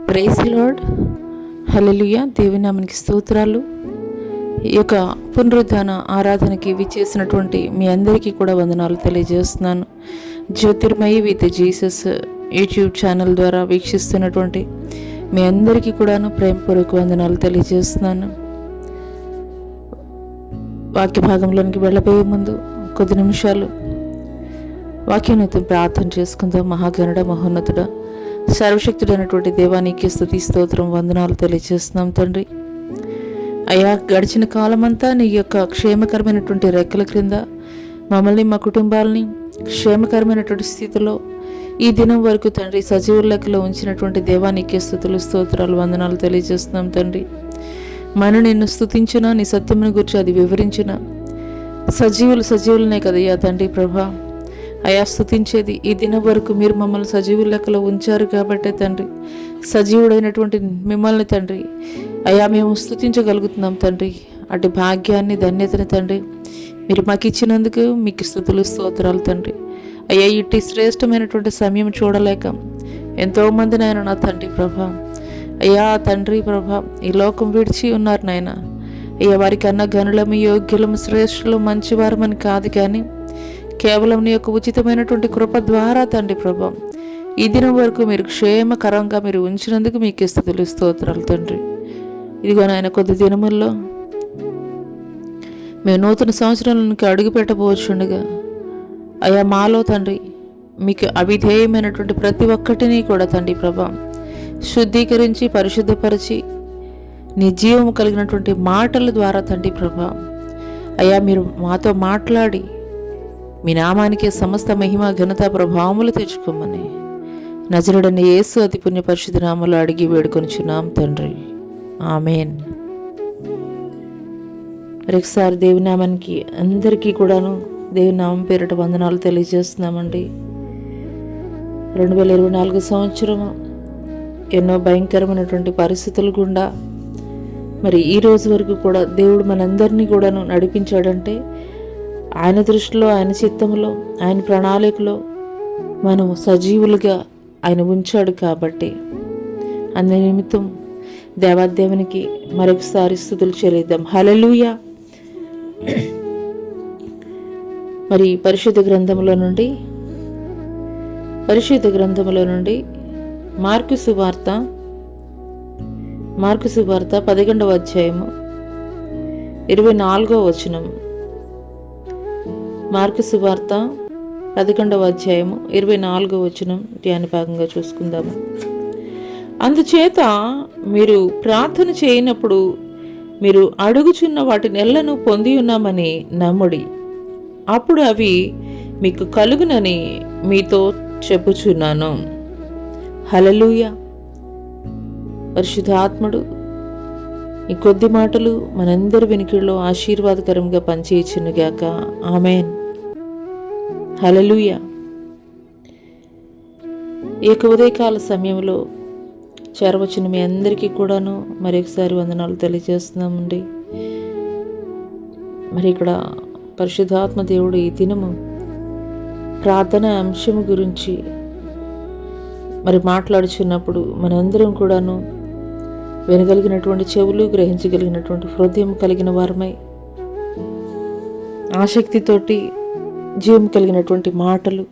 Praise lord. హల్లెలూయా. దేవుని నామానికి స్తోత్రాలు. ఈ యొక్క పునరుద్ధాన ఆరాధనకి విచ్చేసినటువంటి మీ అందరికీ కూడా వందనాలు తెలియజేస్తున్నాను. Jyothirmayi with Jesus YouTube channel ద్వారా వీక్షిస్తున్నటువంటి మీ అందరికీ కూడాను ప్రేమపూర్వక వందనాలు తెలియజేస్తున్నాను. వాక్య భాగంలోనికి వెళ్ళబోయే ముందు కొద్ది నిమిషాలు వాక్యాన్ని ప్రార్థన చేసుకుందాం. మహాగణుడ, మహోన్నతుడ, సర్వశక్తుడైనటువంటి దేవానికి స్తుతి స్తోత్రం వందనాలు తెలియజేస్తున్నాం తండ్రి. అయ్యా, గడిచిన కాలమంతా నీ యొక్క క్షేమకరమైనటువంటి రెక్కల క్రింద మమ్మల్ని, మా కుటుంబాలని క్షేమకరమైనటువంటి స్థితిలో ఈ దినం వరకు తండ్రి సజీవుల లెక్కలో ఉంచినటువంటి దేవానికి స్తుతులు స్తోత్రాలు వందనాలు తెలియజేస్తున్నాం తండ్రి. మనం నిన్ను స్తుతించినా, నీ సత్యమును గురించి అది వివరించిన సజీవులనే కదయ్యా తండ్రి ప్రభా. అయా, స్తుతించేది ఈ దినం వరకు మీరు మమ్మల్ని సజీవుల లెక్కలో ఉంచారు కాబట్టే తండ్రి, సజీవుడైనటువంటి మిమ్మల్ని తండ్రి అయా మేము స్తుతించగలుగుతున్నాం తండ్రి. అటు భాగ్యాన్ని, ధన్యతని తండ్రి మీరు మాకు ఇచ్చినందుకు మీకు స్తుతులు స్తోత్రాలు తండ్రి. అయ్యా, ఇట్టి శ్రేష్టమైనటువంటి సమయం చూడలేక ఎంతోమంది నాయన నా తండ్రి ప్రభా, అయ్యా తండ్రి ప్రభా ఈ లోకం విడిచి ఉన్నారు నాయన. అయ్యా, వారికి అన్న గనులము, యోగ్యులము, శ్రేష్ఠులు, మంచివారమని కాదు కానీ కేవలం నీ యొక్క ఉచితమైనటువంటి కృప ద్వారా తండ్రి ప్రభా ఈ దినం వరకు మీరు క్షేమకరంగా మీరు ఉంచినందుకు మీకు స్తుతులు స్తోత్రాలు తండ్రి. ఇదిగో నాయన, కొద్ది దినముల్లో మేము నూతన సంవత్సరానికి అడుగు పెట్టబోచుండగా అయా మాలో తండ్రి మీకు అవిధేయమైనటువంటి ప్రతి ఒక్కటిని కూడా తండ్రి ప్రభా శుద్ధీకరించి పరిశుద్ధపరిచి నీ జీవము కలిగినటువంటి మాటల ద్వారా తండ్రి ప్రభా అయ్యా మీరు మాతో మాట్లాడి మీ నామానికి సమస్త మహిమ, ఘనత, ప్రభావములు తెచ్చుకోమని నజరుడైన యేసు అతి పుణ్య పరిశుద్ధ నామములో అడిగి వేడుకొనుచున్నాం తండ్రి. ఆమేన్. మరొకసారి దేవుని నామానికి అందరికీ కూడాను దేవుని నామం పేరిట వందనాలు తెలియజేస్తున్నామండి. 2024 సంవత్సరము ఎన్నో భయంకరమైనటువంటి పరిస్థితులు గుండా మరి ఈ రోజు వరకు కూడా దేవుడు మనందరినీ కూడాను నడిపించాడంటే ఆయన దృష్టిలో, ఆయన చిత్తంలో, ఆయన ప్రణాళికలో మనం సజీవులుగా ఆయన ఉంచాడు కాబట్టి అందు నిమిత్తం దేవాదేవునికి మరొకసారి స్తుతులు చెల్లిద్దాం. హల్లెలూయా. మరి పరిశుద్ధ గ్రంథంలో నుండి మార్కు సువార్త 11వ అధ్యాయము 24వ వచనం. మార్కు సువార్త 11వ అధ్యాయము 24వ వచనం ధ్యాన భాగంగా చూసుకుందాము. అందుచేత మీరు ప్రార్థన చేయనప్పుడు మీరు అడుగుచున్న వాటి నెలను పొంది ఉన్నామని నమ్ముడి, అప్పుడు అవి మీకు కలుగునని మీతో చెప్పుచున్నాను. హల్లెలూయా. పరిశుద్ధాత్ముడు ఈ కొద్ది మాటలు మనందరి వెనుకల్లో ఆశీర్వాదకరంగా పనిచేయుచునుగాక. ఆమేన్. హల్లెలూయా. ఈ యొక్క ఉదయకాల సమయంలో చేరవచ్చిన మీ అందరికీ కూడాను మరొకసారి వందనాలు తెలియజేస్తున్నామండి. మరి ఇక్కడ పరిశుద్ధాత్మ దేవుడు ఈ దినము ప్రార్థన అంశం గురించి మరి మాట్లాడుచున్నప్పుడు మనందరం కూడాను వినగలిగినటువంటి చెవులు, గ్రహించగలిగినటువంటి హృదయం కలిగిన వారమై ఆసక్తితోటి జీవం కలిగినటువంటి మాటలు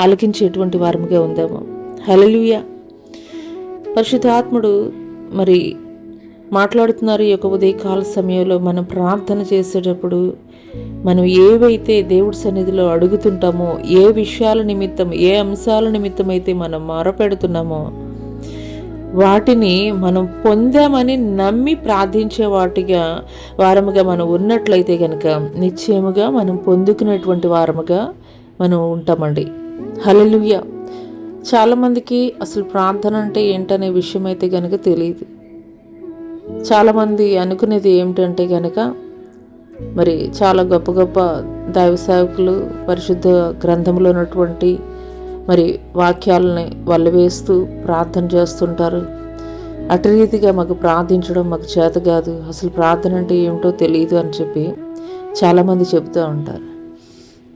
ఆలకించేటువంటి వారముగా ఉందాము. హల్లెలూయా. పరిశుద్ధాత్ముడు మరి మాట్లాడుతున్నారు. ఈ యొక్క ఉదయకాల సమయంలో మనం ప్రార్థన చేసేటప్పుడు మనం ఏవైతే దేవుడి సన్నిధిలో అడుగుతుంటామో, ఏ విషయాల నిమిత్తం, ఏ అంశాల నిమిత్తం అయితే మనం మొరపెడుతున్నామో వాటిని మనం పొందామని నమ్మి ప్రార్థించే వారముగా మనం ఉన్నట్లయితే కనుక నిశ్చయముగా మనం పొందుకునేటువంటి వారముగా మనం ఉంటామండి. హల్లెలూయా. చాలామందికి అసలు ప్రార్థన అంటే ఏంటనే విషయం అయితే కనుక తెలియదు. చాలామంది అనుకునేది ఏమిటంటే కనుక మరి చాలా గొప్ప గొప్ప దైవ సేవకులు పరిశుద్ధ గ్రంథంలో ఉన్నటువంటి మరి వాక్యాలని వల్లవేస్తూ ప్రార్థన చేస్తుంటారు. అటు రీతిగా మాకు ప్రార్థించడం మాకు చేత కాదు, అసలు ప్రార్థన అంటే ఏమిటో తెలియదు అని చెప్పి చాలామంది చెబుతూ ఉంటారు.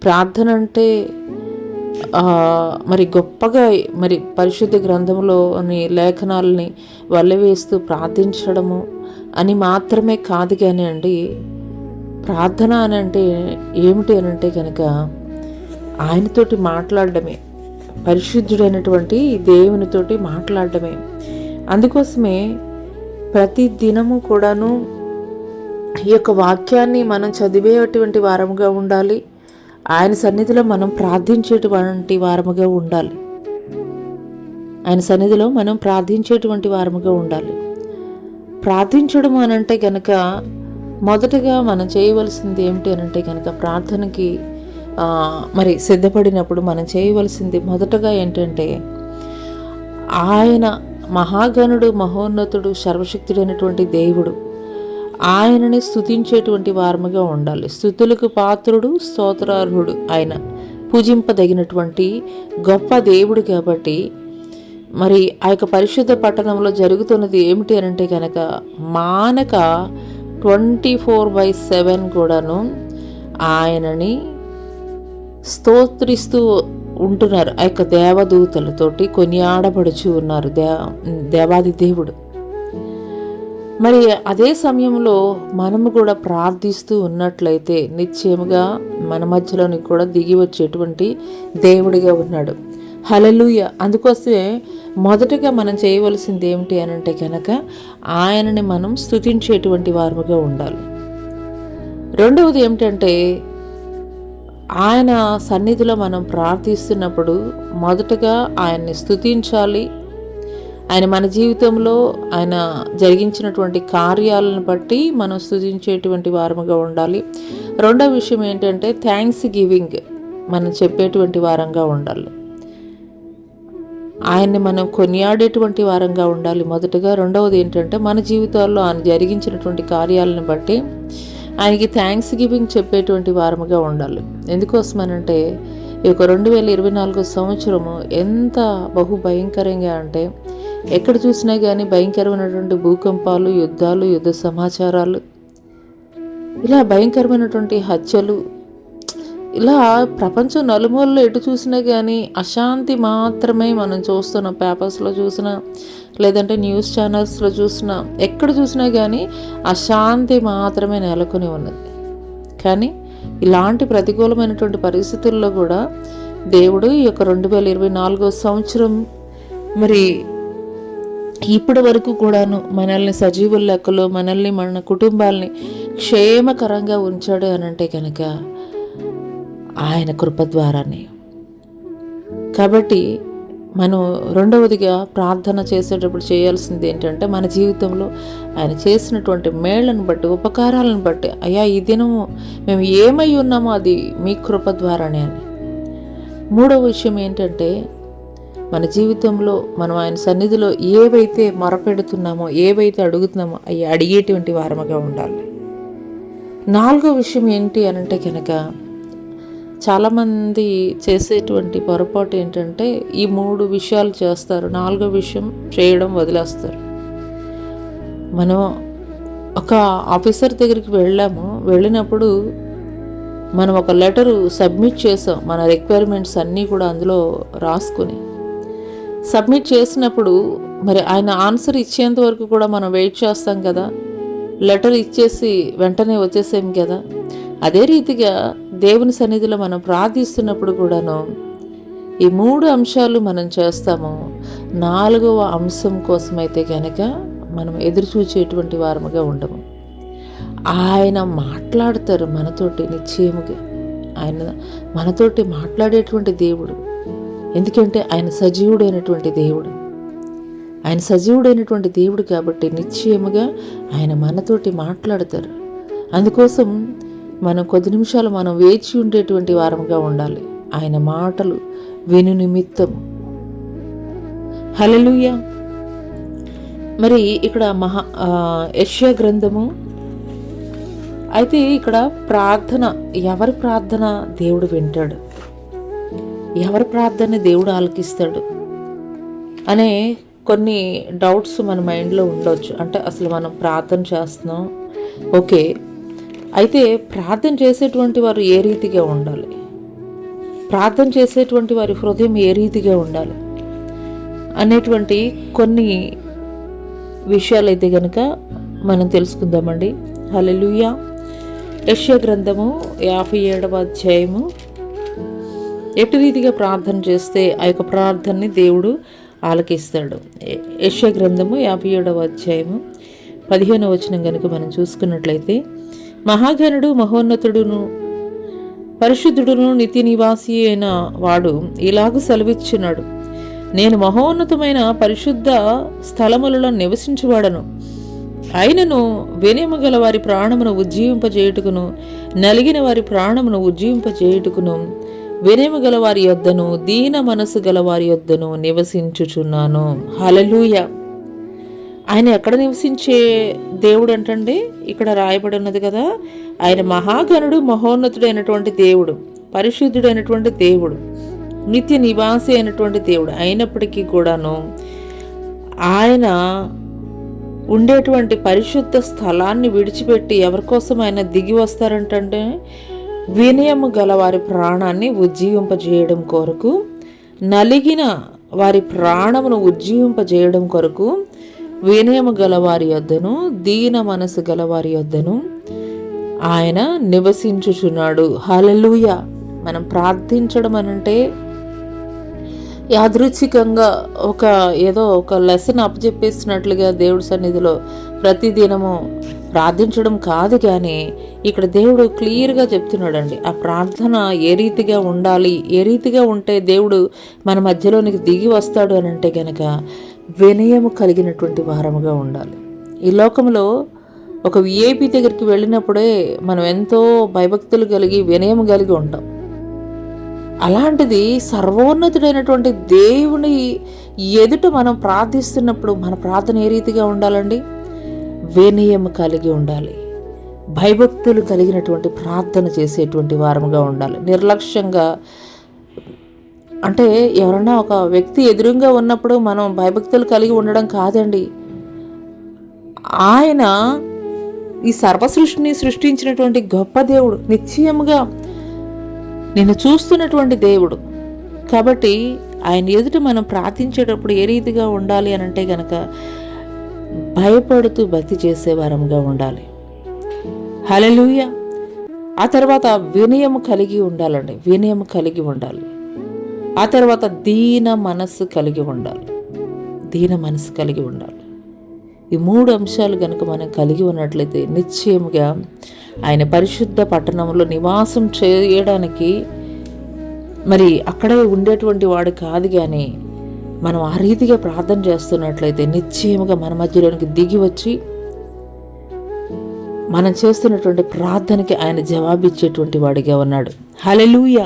ప్రార్థన అంటే మరి గొప్పగా మరి పరిశుద్ధ గ్రంథంలోని లేఖనాలని వల్లవేస్తూ ప్రార్థించడము అని మాత్రమే కాదు కానీ అండి, ప్రార్థన అని అంటే ఏమిటి అని అంటే కనుక ఆయనతోటి మాట్లాడడమే, పరిశుద్ధుడైనటువంటి దేవునితోటి మాట్లాడడమే. అందుకోసమే ప్రతి దినము కూడాను ఈ యొక్క వాక్యాన్ని మనం చదివేటువంటి వారముగా ఉండాలి. ఆయన సన్నిధిలో మనం ప్రార్థించేటువంటి వారముగా ఉండాలి. ఆయన సన్నిధిలో మనం ప్రార్థించేటువంటి వారముగా ఉండాలి. ప్రార్థించడం అనంటే కనుక మొదటగా మనం చేయవలసింది ఏమిటి అనంటే కనుక ప్రార్థనకి మరి సిద్ధపడినప్పుడు మనం చేయవలసింది మొదటగా ఏంటంటే, ఆయన మహాగణుడు, మహోన్నతుడు, సర్వశక్తుడైనటువంటి దేవుడు, ఆయనని స్తుతించేటువంటి వారముగా ఉండాలి. స్తుతులకు పాత్రుడు, స్తోత్రార్హుడు, ఆయన పూజింపదగినటువంటి గొప్ప దేవుడు. కాబట్టి మరి ఆ యొక్క పరిశుద్ధ పట్టణంలో జరుగుతున్నది ఏమిటి అనంటే కనుక మానక 24/7 కూడాను ఆయనని స్తోత్రిస్తూ ఉంటున్నారు. ఆ యొక్క దేవదూతలతోటి కొనియాడబడుచు ఉన్నారు దేవాది దేవుడు. మరి అదే సమయంలో మనము కూడా ప్రార్థిస్తూ ఉన్నట్లయితే నిశ్చయముగా మన మధ్యలోని కూడా దిగి వచ్చేటువంటి దేవుడిగా ఉన్నాడు. హల్లెలూయ. అందుకోసమే మొదటగా మనం చేయవలసింది ఏమిటి అనంటే కనుక ఆయనని మనం స్తుతించేటువంటి వారముగా ఉండాలి. రెండవది ఏమిటంటే, ఆయన సన్నిధిలో మనం ప్రార్థిస్తున్నప్పుడు మొదటగా ఆయన్ని స్తుతించాలి. ఆయన మన జీవితంలో ఆయన జరిగించినటువంటి కార్యాలను బట్టి మనం స్తుతించేటువంటి వారముగా ఉండాలి. రెండవ విషయం ఏంటంటే థ్యాంక్స్ గివింగ్ మనం చెప్పేటువంటి వారంగా ఉండాలి. ఆయన్ని మనం కొనియాడేటువంటి వారంగా ఉండాలి మొదటగా. రెండవది ఏంటంటే మన జీవితాల్లో ఆయన జరిగించినటువంటి కార్యాలను బట్టి ఆయనకి థ్యాంక్స్ గివింగ్ చెప్పేటువంటి వారముగా ఉండాలి. ఎందుకోసమనంటే ఈ యొక్క 2024 సంవత్సరము ఎంత భయంకరంగా అంటే ఎక్కడ చూసినా కానీ భయంకరమైనటువంటి భూకంపాలు, యుద్ధాలు, యుద్ధ సమాచారాలు, ఇలా భయంకరమైనటువంటి హత్యలు, ఇలా ప్రపంచం నలుమూలలో ఎటు చూసినా కానీ అశాంతి మాత్రమే మనం చూస్తున్నాం. పేపర్స్లో చూసినా లేదంటే న్యూస్ ఛానల్స్లో చూసినా ఎక్కడ చూసినా కానీ అశాంతి మాత్రమే నెలకొని ఉన్నది. కానీ ఇలాంటి ప్రతికూలమైనటువంటి పరిస్థితుల్లో కూడా దేవుడు ఈ యొక్క 2024 సంవత్సరం మరి ఇప్పటి వరకు కూడాను మనల్ని సజీవుల లెక్కలో మనల్ని మన కుటుంబాలని క్షేమకరంగా ఉంచాడు అనంటే కనుక ఆయన కృప ద్వారానే. కాబట్టి మనం రెండవదిగా ప్రార్థన చేసేటప్పుడు చేయాల్సింది ఏంటంటే మన జీవితంలో ఆయన చేసినటువంటి మేళ్లను బట్టి, ఉపకారాలను బట్టి, అయ్యా ఈ దినము మేము ఏమై ఉన్నామో అది మీ కృప ద్వారానే అని. మూడవ విషయం ఏంటంటే మన జీవితంలో మనం ఆయన సన్నిధిలో ఏవైతే మొరపెడుతున్నామో, ఏవైతే అడుగుతున్నామో అవి అడిగేటువంటి వారముగా ఉండాలి. నాలుగో విషయం ఏంటి అనంటే కనుక చాలామంది చేసేటువంటి పొరపాటు ఏంటంటే ఈ 3 విషయాలు చేస్తారు, 4వ విషయం చేయడం వదిలేస్తారు. మనం ఒక ఆఫీసర్ దగ్గరికి వెళ్ళినప్పుడు మనం ఒక లెటరు సబ్మిట్ చేసాం, మన రిక్వైర్మెంట్స్ అన్నీ కూడా అందులో రాసుకుని సబ్మిట్ చేసినప్పుడు మరి ఆయన ఆన్సర్ ఇచ్చేంత వరకు కూడా మనం వెయిట్ చేస్తాం కదా, లెటర్ ఇచ్చేసి వెంటనే వచ్చేసాం కదా. అదే రీతిగా దేవుని సన్నిధిలో మనం ప్రార్థిస్తున్నప్పుడు కూడాను ఈ 3 అంశాలు మనం చేస్తాము. 4వ అంశం కోసమైతే కనుక మనం ఎదురు చూచేటువంటి వారముగా ఉండము. ఆయన మాట్లాడతారు మనతోటి నిశ్చయముగా. ఆయన మనతోటి మాట్లాడేటువంటి దేవుడు. ఎందుకంటే ఆయన సజీవుడైనటువంటి దేవుడు. ఆయన సజీవుడైనటువంటి దేవుడు కాబట్టి నిశ్చయముగా ఆయన మనతోటి మాట్లాడతారు. అందుకోసం మనం కొద్ది నిమిషాలు మనం వేచి ఉండేటువంటి వారముగా ఉండాలి ఆయన మాటలు విను నిమిత్తం. హల్లెలూయా. మరి ఇక్కడ యెషయా గ్రంథము అయితే ఇక్కడ ప్రార్థన, ఎవరి ప్రార్థన దేవుడు వింటాడు, ఎవరి ప్రార్థన దేవుడు ఆలకిస్తాడు అనే కొన్ని డౌట్స్ మన మైండ్లో ఉండొచ్చు. అంటే అసలు మనం ప్రార్థన చేస్తున్నాం, ఓకే, అయితే ప్రార్థన చేసేటువంటి వారు ఏ రీతిగా ఉండాలి? ప్రార్థన చేసేటువంటి వారి హృదయం ఏ రీతిగా ఉండాలి అనేటువంటి కొన్ని విషయాలైతే కనుక మనం తెలుసుకుందామండి. హల్లెలూయా. యెషయా గ్రంథము 57వ అధ్యాయము. ఎటు రీతిగా ప్రార్థన చేస్తే ఆ యొక్క ప్రార్థనని దేవుడు ఆలకిస్తాడు. యెషయా గ్రంథము 57వ అధ్యాయము 15వ వచనం కనుక మనం చూసుకున్నట్లయితే, మహాగణుడు మహోన్నతుడును పరిశుద్ధుడును నిత్య నివాసి అయిన వాడు ఇలాగూ సెలవిచ్చున్నాడు, నేను మహోన్నతమైన పరిశుద్ధ స్థలములలో నివసించువాడను. అయినను వినయము గల వారి ప్రాణమును ఉజ్జీవింపజేయుటకును, నలిగిన వారి ప్రాణమును ఉజ్జీవింపజేయుటకును, వినయము గల వారి యొద్దను, దీన మనసు గల వారి యొద్దను నివసించుచున్నాను. హల్లెలూయా. ఆయన ఎక్కడ నివసించే దేవుడు అంటండి? ఇక్కడ రాయబడి ఉన్నది కదా, ఆయన మహాగణుడు మహోన్నతుడైనటువంటి దేవుడు, పరిశుద్ధుడైనటువంటి దేవుడు, నిత్య నివాసి అయినటువంటి దేవుడు. అయినప్పటికీ కూడాను ఆయన ఉండేటువంటి పరిశుద్ధ స్థలాన్ని విడిచిపెట్టి ఎవరి కోసం ఆయన దిగి వస్తారంటే, వినయము గల వారి ప్రాణాన్ని ఉజ్జీవింపజేయడం కొరకు, నలిగిన వారి ప్రాణమును ఉజ్జీవింపజేయడం కొరకు, వినయము గల వారి యొద్దను, దీన మనసు గల వారి యొద్దను ఆయన నివసించుచున్నాడు. హల్లెలూయా. మనం ప్రార్థించడం అనంటే యాదృచ్ఛికంగా ఏదో ఒక లెసన్ అప్పచెప్పేసినట్లుగా దేవుడి సన్నిధిలో ప్రతిదినము ప్రార్థించడం కాదు. కానీ ఇక్కడ దేవుడు క్లియర్గా చెప్తున్నాడండి, ఆ ప్రార్థన ఏ రీతిగా ఉండాలి, ఏ రీతిగా ఉంటే దేవుడు మన మధ్యలోనికి దిగి వస్తాడు అని అంటే గనక వినయము కలిగినటువంటి వారముగా ఉండాలి. ఈ లోకంలో ఒక విఐపి దగ్గరికి వెళ్ళినప్పుడే మనం ఎంతో భయభక్తులు కలిగి వినయం కలిగి ఉంటాం. అలాంటిది సర్వోన్నతుడైనటువంటి దేవుని ఎదుట మనం ప్రార్థిస్తున్నప్పుడు మన ప్రార్థన ఏ రీతిగా ఉండాలండి? వినయం కలిగి ఉండాలి. భయభక్తులు కలిగినటువంటి ప్రార్థన చేసేటువంటి వారముగా ఉండాలి. నిర్లక్ష్యంగా అంటే ఎవరన్నా ఒక వ్యక్తి ఎదురుగా ఉన్నప్పుడు మనం భయభక్తులు కలిగి ఉండడం కాదండి. ఆయన ఈ సర్వసృష్టిని సృష్టించినటువంటి గొప్ప దేవుడు, నిశ్చయముగా నిన్ను చూస్తున్నటువంటి దేవుడు. కాబట్టి ఆయన ఎదుట మనం ప్రార్థించేటప్పుడు ఏ రీతిగా ఉండాలి అని అంటే గనక భయపడుతూ భక్తి చేసే వారంగా ఉండాలి. హల్లెలూయా. ఆ తర్వాత వినయము కలిగి ఉండాలండి, వినయము కలిగి ఉండాలి. ఆ తర్వాత దీన మనస్సు కలిగి ఉండాలి, దీన మనస్సు కలిగి ఉండాలి. ఈ 3 అంశాలు కనుక మనం కలిగి ఉన్నట్లయితే నిశ్చయముగా ఆయన పరిశుద్ధ పట్టణంలో నివాసం చేయడానికి మరి అక్కడే ఉండేటువంటి వాడు కాదు. కానీ మనం ఆ రీతిగా ప్రార్థన చేస్తున్నట్లయితే నిశ్చయముగా మన మధ్యలోనికి దిగి వచ్చి మనం చేస్తున్నటువంటి ప్రార్థనకి ఆయన జవాబిచ్చేటువంటి వాడిగా ఉన్నాడు. హల్లెలూయా.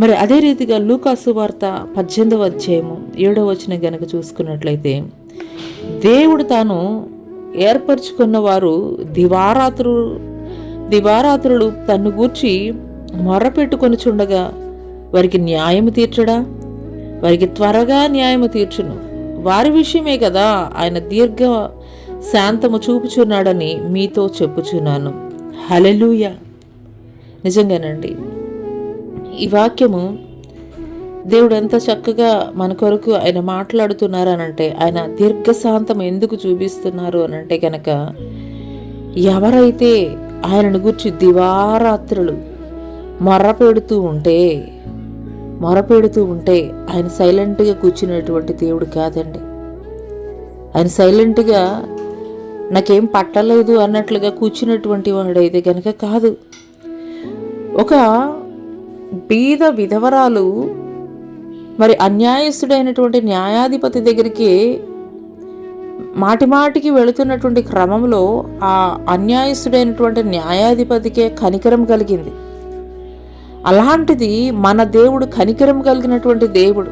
మరి అదే రీతిగా లూకా సువార్త 18వ అధ్యాయము 7వ వచనం గనక చూసుకున్నట్లయితే, దేవుడు తాను ఏర్పరచుకున్న వారు దివారాత్రులు తన్ను గూర్చి మొర్రపెట్టుకొని చుండగా వారికి న్యాయము తీర్చడా? వారికి త్వరగా న్యాయము తీర్చును. వారి విషయమే కదా ఆయన దీర్ఘ శాంతము చూపుచున్నాడని మీతో చెప్పుచున్నాను. హల్లెలూయా. నిజంగానండి, ఈ వాక్యము దేవుడు ఎంత చక్కగా మన కొరకు ఆయన మాట్లాడుతున్నారు అనంటే, ఆయన దీర్ఘశాంతం ఎందుకు చూపిస్తున్నారు అనంటే కనుక, ఎవరైతే ఆయనను గురించి దివారాత్రులు మొరపెడుతూ ఉంటే ఆయన సైలెంట్గా కూర్చునేటువంటి దేవుడు కాదండి. ఆయన సైలెంట్గా నాకేం పట్టలేదు అన్నట్లుగా కూర్చున్నటువంటి వాడైతే కనుక కాదు. ఒక బీద విధవరాలు మరి అన్యాయస్తుడైనటువంటి న్యాయాధిపతి దగ్గరికి మాటిమాటికి వెళుతున్నటువంటి క్రమంలో ఆ అన్యాయస్తుడైనటువంటి న్యాయాధిపతికే కనికరం కలిగింది. అలాంటిది మన దేవుడు కనికరం కలిగినటువంటి దేవుడు.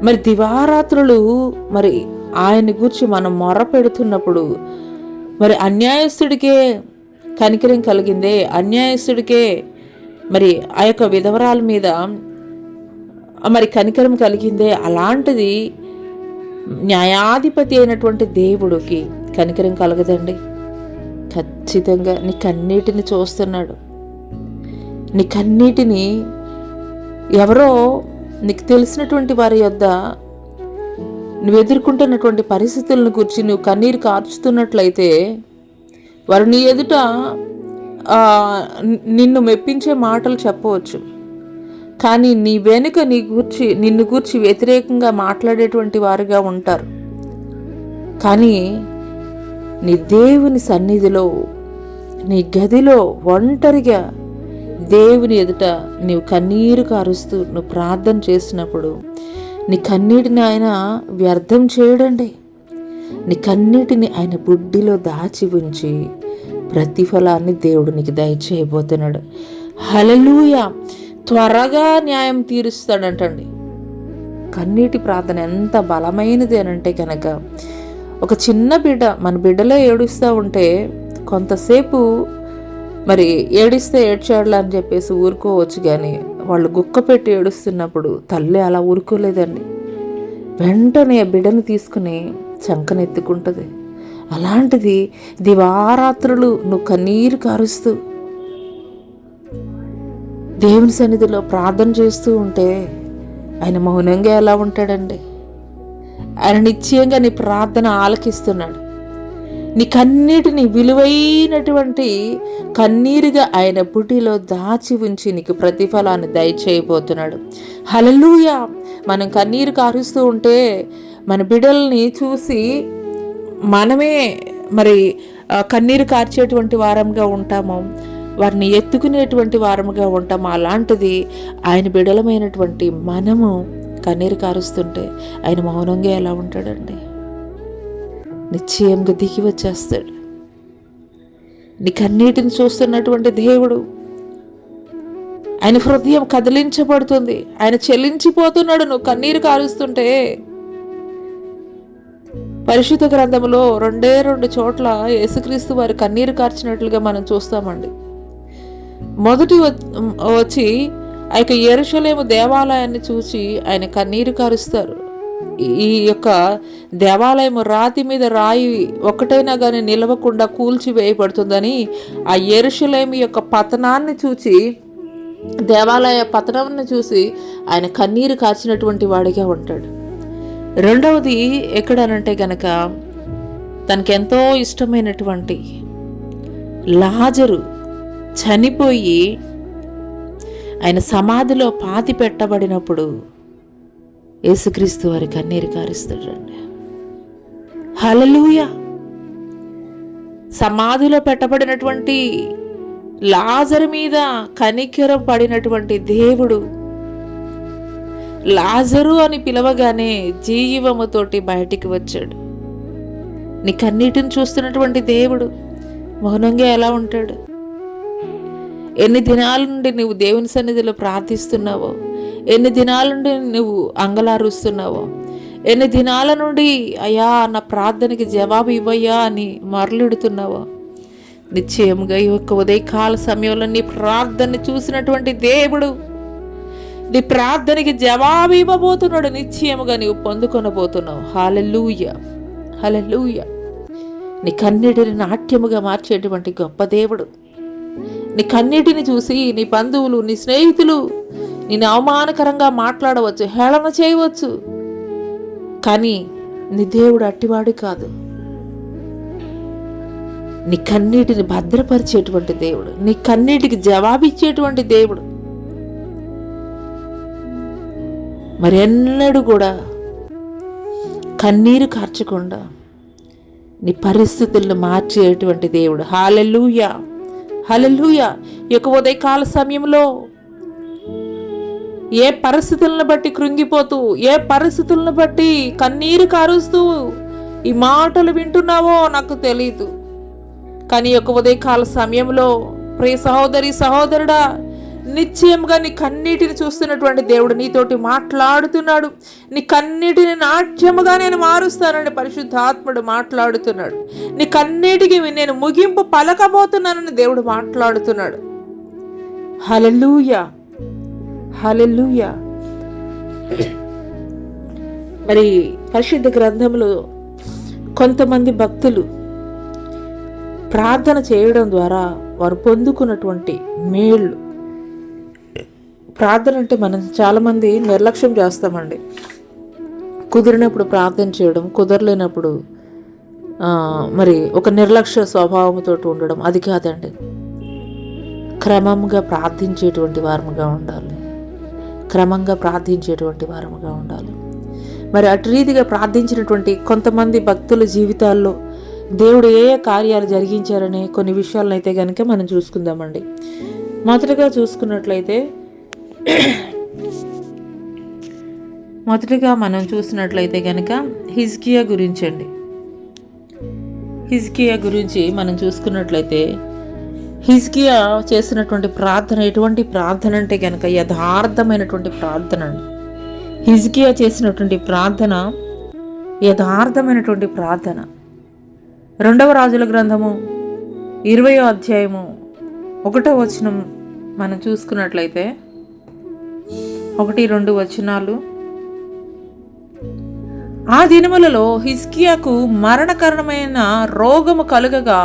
మరి దివారాత్రులు మరి ఆయన గురించి మనం మొర్ర పెడుతున్నప్పుడు మరి అన్యాయస్తుడికే కనికరం కలిగిందే, అన్యాయస్తుడికే మరి ఆ యొక్క విధవరాల మీద మరి కనికరం కలిగిందే, అలాంటిది న్యాయాధిపతి అయినటువంటి దేవుడికి కనికరం కలగదండి? ఖచ్చితంగా నీ కన్నీటిని చూస్తున్నాడు. నీ కన్నీటిని ఎవరో నీకు తెలిసినటువంటి వారి యొద్ద నువ్వు ఎదుర్కొంటున్నటువంటి పరిస్థితులను గురించి నువ్వు కన్నీరు కార్చుతున్నట్లయితే వారు నీ ఎదుట నిన్ను మెప్పించే మాటలు చెప్పవచ్చు, కానీ నీ వెనుక నిన్ను గూర్చి వ్యతిరేకంగా మాట్లాడేటువంటి వారుగా ఉంటారు. కానీ నీ దేవుని సన్నిధిలో, నీ గదిలో ఒంటరిగా దేవుని ఎదుట నీవు కన్నీరు కారుస్తూ నువ్వు ప్రార్థన చేసినప్పుడు నీ కన్నీటిని ఆయన వ్యర్థం చేయడండి. నీ కన్నీటిని ఆయన బుడ్డిలో దాచి ఉంచి ప్రతిఫలాన్ని దేవుడు నీకు దయచేయబోతున్నాడు. హల్లెలూయా! త్వరగా న్యాయం తీరుస్తాడంటండి. కన్నీటి ప్రార్థన ఎంత బలమైనది అనంటే కనుక, ఒక చిన్న బిడ్డ మన బిడ్డలే ఏడుస్తూ ఉంటే కొంతసేపు మరి ఏడిస్తే ఏడ్చాడులే అని చెప్పేసి ఊరుకోవచ్చు, కానీ వాళ్ళు గుక్క పెట్టి ఏడుస్తున్నప్పుడు తల్లి అలా ఊరుకోలేదండి. వెంటనే ఆ బిడ్డను తీసుకుని చంకనెత్తుకుంటుంది. అలాంటిది దివారాత్రులు నువ్వు కన్నీరు కారుస్తూ దేవుని సన్నిధిలో ప్రార్థన చేస్తూ ఉంటే ఆయన మౌనంగా ఎలా ఉంటాడండి? ఆయన నిశ్చయంగా నీ ప్రార్థన ఆలకిస్తున్నాడు. నీ కన్నీటిని విలువైనటువంటి కన్నీరుగా ఆయన బుడ్డిలో దాచి ఉంచి నీకు ప్రతిఫలాన్ని దయచేయబోతున్నాడు. హల్లెలూయా! మనం కన్నీరు కారుస్తూ ఉంటే మన బిడ్డల్ని చూసి మనమే మరి కన్నీరు కార్చేటువంటి వారంగా ఉంటాము, వారిని ఎత్తుకునేటువంటి వారముగా ఉంటాము. అలాంటిది ఆయన బిడలమైనటువంటి మనము కన్నీరు కారుస్తుంటే ఆయన మౌనంగా ఎలా ఉంటాడండి? నిశ్చయంగా దిగి వచ్చేస్తాడు. నీ కన్నీటిని చూస్తున్నటువంటి దేవుడు, ఆయన హృదయం కదిలించబడుతుంది. ఆయన చెల్లించిపోతున్నాడు నువ్వు కన్నీరు కారుస్తుంటే. పరిశుద్ధ గ్రంథంలో 2 చోట్ల యేసుక్రీస్తు వారు కన్నీరు కార్చినట్లుగా మనం చూస్తామండి. మొదటి వచ్చి ఆ యొక్క యెరూషలేము దేవాలయాన్ని చూసి ఆయన కన్నీరు కారుస్తారు. ఈ యొక్క దేవాలయం రాతి మీద రాయి ఒకటైనా కానీ నిలవకుండా కూల్చివేయబడుతుందని ఆ యెరూషలేము యొక్క పతనాన్ని చూసి, దేవాలయ పతనాన్ని చూసి ఆయన కన్నీరు కార్చినటువంటి వాడిగా ఉంటాడు. రెండవది ఎక్కడనంటే గనక, తనకెంతో ఇష్టమైనటువంటి లాజరు చనిపోయి ఆయన సమాధిలో పాతి పెట్టబడినప్పుడు యేసుక్రీస్తు వారి కన్నీరు కారుస్తాడండి. హల్లెలూయా! సమాధిలో పెట్టబడినటువంటి లాజరు మీద కనికరం పడినటువంటి దేవుడు లాజరు అని పిలవగానే జీవముతోటి బయటికి వచ్చాడు. నీ కన్నీటిని చూస్తున్నటువంటి దేవుడు మౌనంగా ఎలా ఉంటాడు? ఎన్ని దినాల నుండి నువ్వు దేవుని సన్నిధిలో ప్రార్థిస్తున్నావో, ఎన్ని దినాల నుండి నువ్వు అంగలారుస్తున్నావో, ఎన్ని దినాల నుండి అయ్యా నా ప్రార్థనకి జవాబు ఇవ్వయ్యా అని మరలిడుతున్నావో, నిశ్చయంగా ఈ యొక్క ఉదయకాల సమయంలో నీ ప్రార్థనని చూసినటువంటి దేవుడు నీ ప్రార్థనకి జవాబు ఇవ్వబోతున్నాడు. నిశ్చయముగా నీవు పొందుకొనబోతున్నావు. హల్లెలూయా! హల్లెలూయా! నీ కన్నీటిని నాట్యముగా మార్చేటువంటి గొప్ప దేవుడు. నీ కన్నీటిని చూసి నీ బంధువులు, నీ స్నేహితులు నిన్ను అవమానకరంగా మాట్లాడవచ్చు, హేళన చేయవచ్చు, కానీ నీ దేవుడు అట్టివాడు కాదు. నీ కన్నీటిని భద్రపరిచేటువంటి దేవుడు, నీ కన్నీటికి జవాబిచ్చేటువంటి దేవుడు. మరి ఎన్నడూ కూడా కన్నీరు కార్చకుండా నీ పరిస్థితులను మార్చేటువంటి దేవుడు. హల్లెలూయా! హల్లెలూయా! ఈ యొక్క ఉదయకాల సమయంలో ఏ పరిస్థితులను బట్టి కృంగిపోతూ, ఏ పరిస్థితులను బట్టి కన్నీరు కారుస్తూ ఈ మాటలు వింటున్నావో నాకు తెలియదు, కానీ ఈ యొక్క ఉదయకాల సమయంలో ప్రియ సహోదరి సహోదరుడా, నిశ్చయంగా నీ కన్నీటిని చూస్తున్నటువంటి దేవుడు నీతోటి మాట్లాడుతున్నాడు. నీ కన్నీటిని నాట్యముగా నేను మారుస్తానని పరిశుద్ధాత్ముడు మాట్లాడుతున్నాడు. నీ కన్నీటికి నేను ముగింపు పలకబోతున్నానని దేవుడు మాట్లాడుతున్నాడు. హల్లెలూయా! హల్లెలూయా! మరి పరిశుద్ధ గ్రంథంలో కొంతమంది భక్తులు ప్రార్థన చేయడం ద్వారా వారు పొందుకున్నటువంటి మేళ్ళు ప్రార్థన అంటే మనం చాలామంది నిర్లక్ష్యం చేస్తామండి. కుదిరినప్పుడు ప్రార్థన చేయడం, కుదరలేనప్పుడు మరి ఒక నిర్లక్ష్య స్వభావంతో ఉండడం, అది కాదండి. క్రమంగా ప్రార్థించేటువంటి వారముగా ఉండాలి. క్రమంగా ప్రార్థించేటువంటి వారముగా ఉండాలి. మరి అటు రీతిగా ప్రార్థించినటువంటి కొంతమంది భక్తుల జీవితాల్లో దేవుడు ఏ ఏ కార్యాలు జరిగించారనే కొన్ని విషయాలను అయితే కనుక మనం చూసుకుందామండి. మొదటగా మనం చూసినట్లయితే కనుక హిజ్కియా గురించి అండి. హిజ్కియా గురించి మనం చూసుకున్నట్లయితే హిజ్కియా చేసినటువంటి ప్రార్థన ఎటువంటి ప్రార్థన అంటే కనుక యథార్థమైనటువంటి ప్రార్థన అండి. హిజ్కియా చేసినటువంటి ప్రార్థన యథార్థమైనటువంటి ప్రార్థన. 2వ రాజుల గ్రంథము 20వ అధ్యాయము 1వ వచనం మనం చూసుకున్నట్లయితే 1-2 వచనాలు. ఆ దినములలో హిజ్కియాకు మరణకరమైన రోగము కలుగగా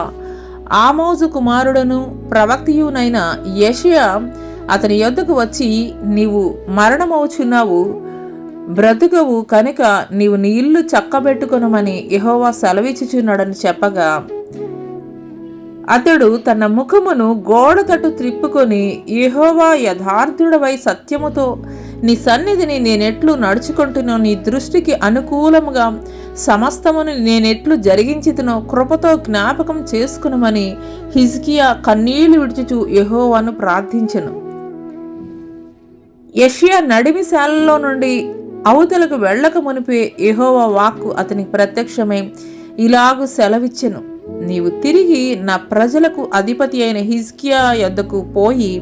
ఆమోజు కుమారుడును ప్రవక్తయునైన యెషయా అతని యొద్దకు వచ్చి, నీవు మరణమవుచున్నావు, బ్రతుకవు కనుక నీవు నీ ఇల్లు చక్కబెట్టుకొనమని యెహోవా సెలవిచ్చుచున్నాడని చెప్పగా, అతడు తన ముఖమును గోడ తట్టు త్రిప్పుకొని, యెహోవా యథార్థుడవై సత్యముతో నీ సన్నిధిని నేనెట్లు నడుచుకుంటునో, నీ దృష్టికి అనుకూలముగా సమస్తమును నేనెట్లు జరిగించుతునో కృపతో జ్ఞాపకం చేసుకునమని హిజ్కియా కన్నీళ్లు విడుచుచు యెహోవాను ప్రార్థించెను. యెషయా నడిమిశాలలో నుండి అవతలకు వెళ్ళక మునిపే యెహోవా వాక్కు అతనికి ప్రత్యక్షమై ఇలాగు సెలవిచ్చెను, నీవు తిరిగి నా ప్రజలకు అధిపతి అయిన హిజ్కియా యొద్దకు పోయి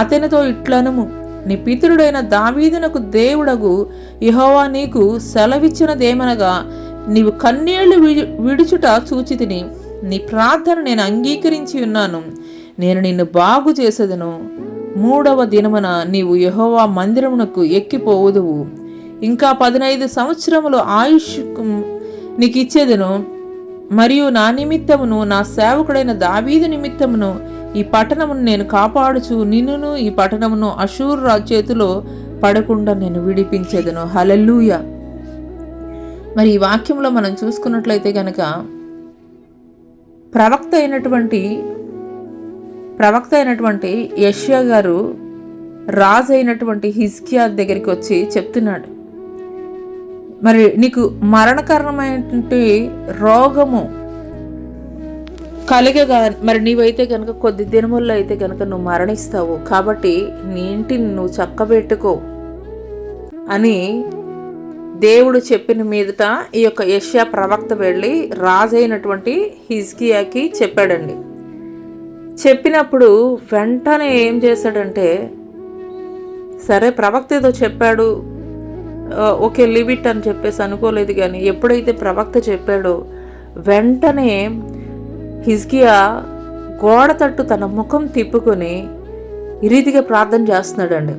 అతనితో ఇట్లనుము, నీ పితరుడైన దావీదునకు దేవుడగు యెహోవా నీకు సెలవిచ్చినదేమనగా, నీవు కన్నీళ్లు విడుచుట చూచితిని, నీ ప్రార్థన నేను అంగీకరించి ఉన్నాను, నేను నిన్ను బాగు చేసేదను. 3వ దినమున నీవు యెహోవా మందిరమునకు ఎక్కిపోవుదువు. ఇంకా 15 సంవత్సరములు ఆయుష్ నీకు ఇచ్చేదను. మరియు నా నిమిత్తమును నా సేవకుడైన దావీదు నిమిత్తమును ఈ పట్టణమును నేను కాపాడుచు నిన్నును ఈ పట్టణమును అషూరు రాజు చేతిలో పడకుండా నేను విడిపించేదను. హల్లెలూయా. మరి ఈ వాక్యంలో మనం చూసుకున్నట్లయితే కనుక ప్రవక్త అయినటువంటి యెషయా గారు రాజు అయినటువంటి హిజ్కియా దగ్గరికి వచ్చి చెప్తున్నాడు, మరి నీకు మరణకరమైనటువంటి రోగము కలిగగా, మరి నీవైతే కనుక కొద్ది దినముల్లో అయితే కనుక నువ్వు మరణిస్తావు, కాబట్టి నీ ఇంటిని నువ్వు చక్కబెట్టుకో అని దేవుడు చెప్పిన మీదట ఈ యొక్క యెషయా ప్రవక్త వెళ్ళి రాజైనటువంటి హిజ్కియాకి చెప్పాడండి. చెప్పినప్పుడు వెంటనే ఏం చేశాడంటే, సరే ప్రవక్త ఏదో చెప్పాడు, ఓకే లీవ్ ఇట్ అని చెప్పేసి అనుకోలేదు. కానీ ఎప్పుడైతే ప్రవక్త చెప్పాడో వెంటనే హిజ్కియా గోడ తట్టు తన ముఖం తిప్పుకొని ఈ రీతిగా ప్రార్థన చేస్తున్నాడండి,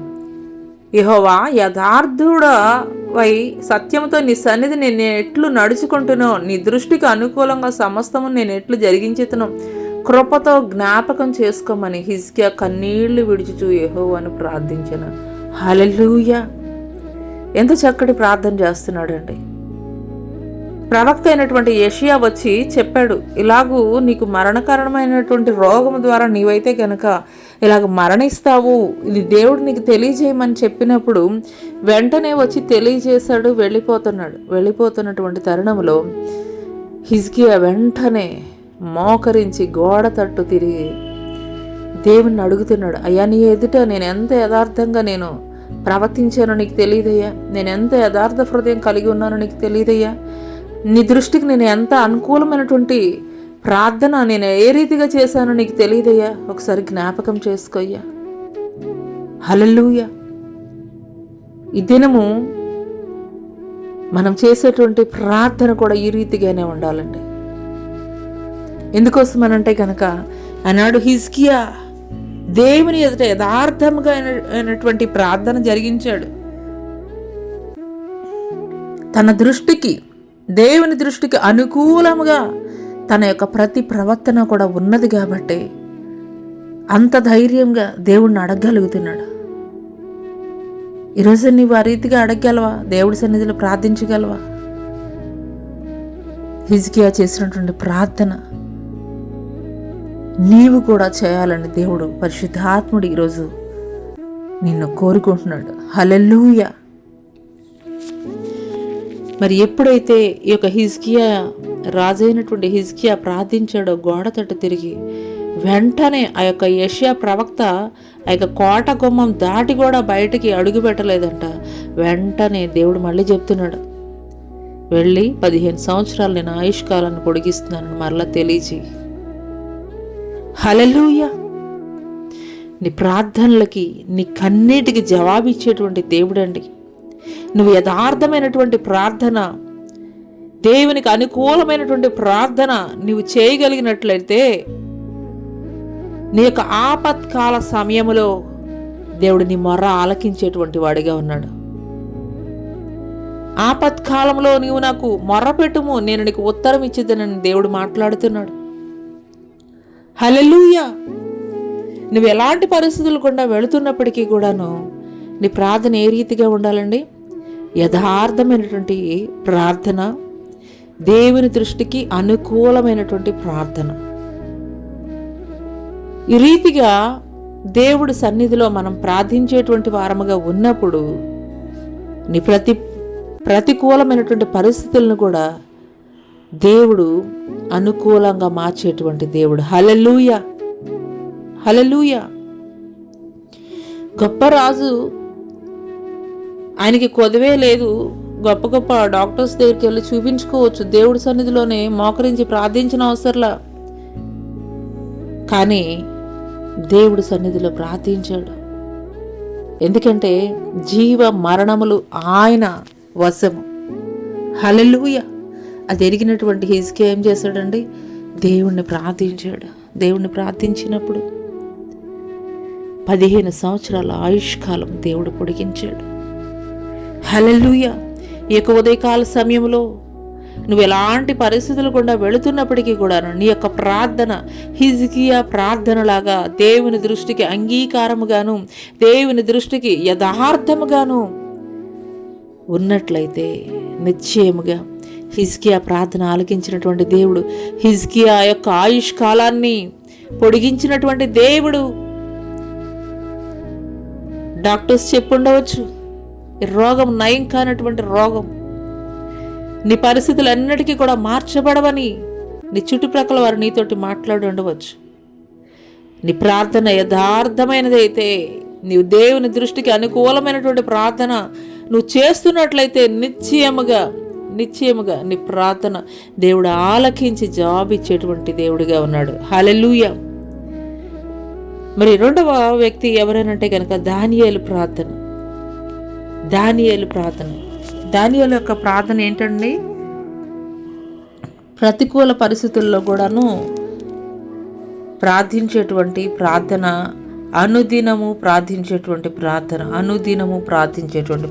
యెహోవా యథార్థుడవై సత్యంతో నీ సన్నిధి నేను ఎట్లు నడుచుకుంటునో, నీ దృష్టికి అనుకూలంగా సమస్తము నేను ఎట్లు జరిగించుతునో కృపతో జ్ఞాపకం చేసుకోమని హిజ్కియా కన్నీళ్లు విడుచుచూ యెహోవాను ప్రార్థించెను. హల్లెలూయా. ఎంత చక్కటి ప్రార్థన చేస్తున్నాడండి. ప్రవక్త అయినటువంటి యెషయా వచ్చి చెప్పాడు, ఇలాగూ నీకు మరణకరమైనటువంటి రోగం ద్వారా నీవైతే కనుక ఇలాగ మరణిస్తావు, ఇది దేవుడు నీకు తెలియజేయమని చెప్పినప్పుడు వెంటనే వచ్చి తెలియజేశాడు. వెళ్ళిపోతున్నటువంటి తరుణంలో హిజ్కియా వెంటనే మోకరించి గోడ తట్టు తిరిగి దేవుణ్ణి అడుగుతున్నాడు, అయ్యా నీ ఎదుట నేను ఎంత యథార్థంగా నేను ప్రవర్తించానో నీకు తెలియదయ్యా, నేను ఎంత యథార్థ హృదయం కలిగి ఉన్నానో నీకు తెలియదయ్యా, నీ దృష్టికి నేను ఎంత అనుకూలమైనటువంటి ప్రార్థన నేను ఏ రీతిగా చేశానో నీకు తెలియదయ్యా, ఒకసారి జ్ఞాపకం చేసుకోయ్యా. హల్లెలూయా. ఈ దినము మనం చేసేటువంటి ప్రార్థన కూడా ఈ రీతిగానే ఉండాలండి. ఎందుకోసమనంటే కనుక ఆనాడు హిజ్కియా దేవుని ఎదుట యథార్థంగా అయినటువంటి ప్రార్థన జరిగించాడు. తన దృష్టికి, దేవుని దృష్టికి అనుకూలముగా తన యొక్క ప్రతి ప్రవర్తన కూడా ఉన్నది కాబట్టి అంత ధైర్యంగా దేవుణ్ణి అడగగలుగుతున్నాడు. ఈరోజు నీవు ఆ రీతిగా అడగగలవా? దేవుడి సన్నిధిలో ప్రార్థించగలవా? హిజ్కియా చేసినటువంటి ప్రార్థన నీవు కూడా చేయాలని దేవుడు పరిశుద్ధాత్ముడు ఈరోజు నిన్ను కోరుకుంటున్నాడు. హల్లెలూయా. మరి ఎప్పుడైతే ఈ యొక్క హిజ్కియా రాజైనటువంటి హిజ్కియా ప్రార్థించాడో గోడ తట్టు తిరిగి, వెంటనే ఆ యొక్క యెషయా ప్రవక్త ఆ యొక్క కోట గుమ్మం దాటి కూడా బయటికి అడుగు పెట్టలేదంట. వెంటనే దేవుడు మళ్ళీ చెప్తున్నాడు, వెళ్ళి 15 సంవత్సరాలు నేను ఆయుష్కాలాన్ని పొడిగిస్తున్నానని మరలా తెలియజేయి. హల్లెలూయా. నీ ప్రార్థనలకి, నీ కన్నీటికి జవాబిచ్చేటువంటి దేవుడండి. నువ్వు యథార్థమైనటువంటి ప్రార్థన, దేవునికి అనుకూలమైనటువంటి ప్రార్థన నువ్వు చేయగలిగినట్లయితే నీ యొక్క ఆపత్కాల సమయంలో దేవుడు నీ మొర్ర ఆలకించేటువంటి వాడిగా ఉన్నాడు. ఆపత్కాలంలో నీవు నాకు మొర్ర పెట్టుము, నేను నీకు ఉత్తరం ఇచ్చిద్దనని దేవుడు మాట్లాడుతున్నాడు. హల్లెలూయా. నువ్వు ఎలాంటి పరిస్థితులు గుండా వెళుతున్నప్పటికీ కూడాను నీ ప్రార్థన ఏ రీతిగా ఉండాలండి? యథార్థమైనటువంటి ప్రార్థన, దేవుని దృష్టికి అనుకూలమైనటువంటి ప్రార్థన. ఈ రీతిగా దేవుడి సన్నిధిలో మనం ప్రార్థించేటువంటి వారముగా ఉన్నప్పుడు నీ ప్రతికూలమైనటువంటి పరిస్థితులను కూడా దేవుడు అనుకూలంగా మార్చేటువంటి దేవుడు. హల్లెలూయా. హల్లెలూయా. గొప్ప రాజు, ఆయనకి కొదవే లేదు, గొప్ప గొప్ప డాక్టర్స్ దగ్గరికి వెళ్ళి చూపించుకోవచ్చు, దేవుడి సన్నిధిలోనే మోకరించి ప్రార్థించిన అవసరంలా. కానీ దేవుడి సన్నిధిలో ప్రార్థించాడు. ఎందుకంటే జీవ మరణములు ఆయన వశము. హల్లెలూయా. అది ఎరిగినటువంటి హిజ్కియా ఏం చేశాడండి? దేవుణ్ణి ప్రార్థించాడు. దేవుణ్ణి ప్రార్థించినప్పుడు 15 సంవత్సరాల ఆయుష్కాలం దేవుడు పొడిగించాడు. హల్లెలూయా. ఈ యొక్క ఉదయకాల సమయంలో నువ్వు ఎలాంటి పరిస్థితులు గుండా వెళుతున్నప్పటికీ కూడా నీ యొక్క ప్రార్థన హిజ్కియా ప్రార్థనలాగా దేవుని దృష్టికి అంగీకారముగాను, దేవుని దృష్టికి యథార్థముగాను ఉన్నట్లయితే నిశ్చయముగా హిజ్కియా ప్రార్థన ఆలకించినటువంటి దేవుడు, హిజ్కియా యొక్క ఆయుష్ కాలాన్ని పొడిగించినటువంటి దేవుడు. డాక్టర్స్ చెప్పుండవచ్చు, రోగం నయం కానటువంటి రోగం, నీ పరిస్థితులన్నిటికీ కూడా మార్చబడవని నీ చుట్టుప్రక్కల వారు నీతోటి మాట్లాడి ఉండవచ్చు. నీ ప్రార్థన యథార్థమైనదైతే, నీవు దేవుని దృష్టికి అనుకూలమైనటువంటి ప్రార్థన నువ్వు చేస్తున్నట్లయితే నిశ్చయముగా నీ ప్రార్థన దేవుడు ఆలకించి జవాబిచ్చేటువంటి దేవుడిగా ఉన్నాడు. హల్లెలూయా. మరి రెండవ వ్యక్తి ఎవరైనంటే కనుక దానియేలు ప్రార్థన. దానియేలు యొక్క ప్రార్థన ఏంటండి? ప్రతికూల పరిస్థితుల్లో కూడాను ప్రార్థించేటువంటి ప్రార్థన, అనుదినము ప్రార్థించేటువంటి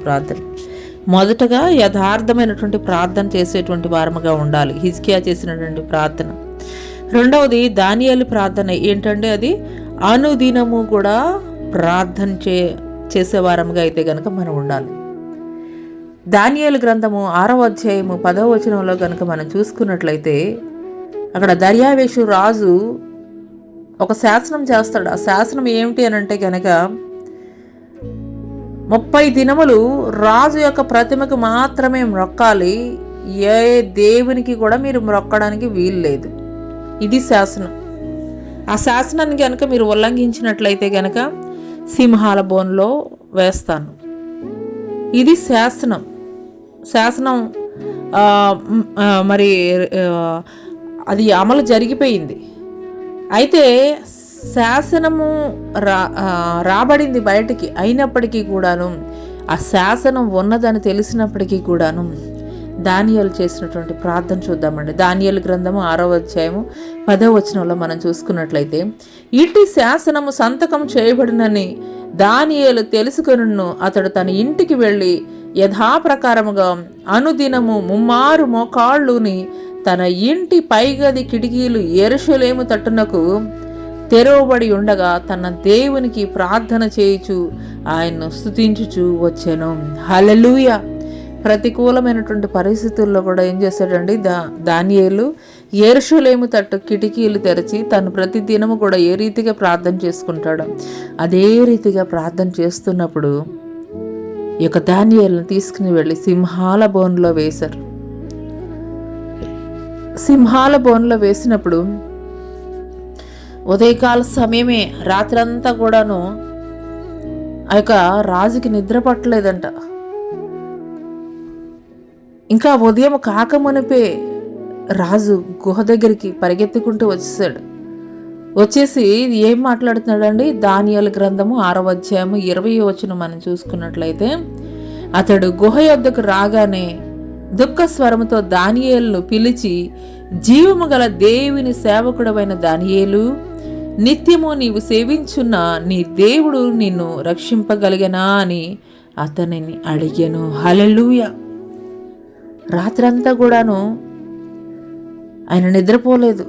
ప్రార్థన. మొదటగా యథార్థమైనటువంటి ప్రార్థన చేసేటువంటి వారముగా ఉండాలి. హిజ్కియా చేసినటువంటి ప్రార్థన. రెండవది దానియేలు ప్రార్థన ఏంటంటే అది అనుదినము కూడా ప్రార్థన చేసేవారముగా అయితే కనుక మనం ఉండాలి. దానియేలు గ్రంథము 6వ అధ్యాయము 10వ వచనంలో కనుక మనం చూసుకున్నట్లయితే అక్కడ దర్యావేషు రాజు ఒక శాసనం చేస్తాడు. ఆ శాసనం ఏమిటి అని అంటే కనుక 30 దినములు రాజు యొక్క ప్రతిమకు మాత్రమే మ్రొక్కాలి, ఏ దేవునికి కూడా మీరు మ్రొక్కడానికి వీలు లేదు. ఇది శాసనం. ఆ శాసనాన్ని కనుక మీరు ఉల్లంఘించినట్లయితే కనుక సింహాల బోన్లో వేస్తాను. ఇది శాసనం. మరి అది అమలు జరిగిపోయింది. అయితే శాసనము రాబడింది బయటికి, అయినప్పటికీ కూడాను ఆ శాసనం ఉన్నదని తెలిసినప్పటికీ కూడాను దానియేలు చేసినటువంటి ప్రార్థన చూద్దామండి. దానియేలు గ్రంథము 6వ అధ్యాయము 10వ వచనంలో మనం చూసుకున్నట్లయితే, ఇటు శాసనము సంతకం చేయబడినని దానియేలు తెలుసుకొనును. అతడు తన ఇంటికి వెళ్ళి యథాప్రకారముగా అనుదినము 3 మోకాళ్ళుని తన ఇంటి పైగది కిటికీలు యెరూషలేము తట్టునకు తెరవబడి ఉండగా తన దేవునికి ప్రార్థన చేయుచు ఆయన్ను స్తుతించుచు వచ్చెను. హల్లెలూయా. ప్రతికూలమైనటువంటి పరిస్థితుల్లో కూడా ఏం చేశాడండి దానియేలు యెరూషలేము తట్టు కిటికీలు తెరిచి తను ప్రతి దినము కూడా ఏ రీతిగా ప్రార్థన చేసుకుంటాడో అదే రీతిగా ప్రార్థన చేస్తున్నప్పుడు ఈ యొక్క దానియేలును తీసుకుని వెళ్ళి సింహాల బోన్లో వేశారు. సింహాల బోన్లో వేసినప్పుడు ఉదయకాల సమయమే, రాత్రంతా కూడాను ఆ యొక్క రాజుకి నిద్ర పట్టలేదంట. ఇంకా ఉదయం కాకమునిపే రాజు గుహ దగ్గరికి పరిగెత్తుకుంటూ వచ్చేసాడు. వచ్చేసి ఏం మాట్లాడుతున్నాడండి? దానియేలు గ్రంథము 6వ అధ్యాయము 20వ వచనం మనం చూసుకున్నట్లయితే, అతడు గుహ యొద్దకు రాగానే దుఃఖ స్వరముతో దానియేలును పిలిచి, జీవము గల దేవుని సేవకుడవైన దానియేలు, నిత్యము నీవు సేవించున్న నీ దేవుడు నిన్ను రక్షింపగలిగనా అని అతనిని అడిగాను. హల్లెలూయా. రాత్రంతా కూడాను ఆయన నిద్రపోలేదు,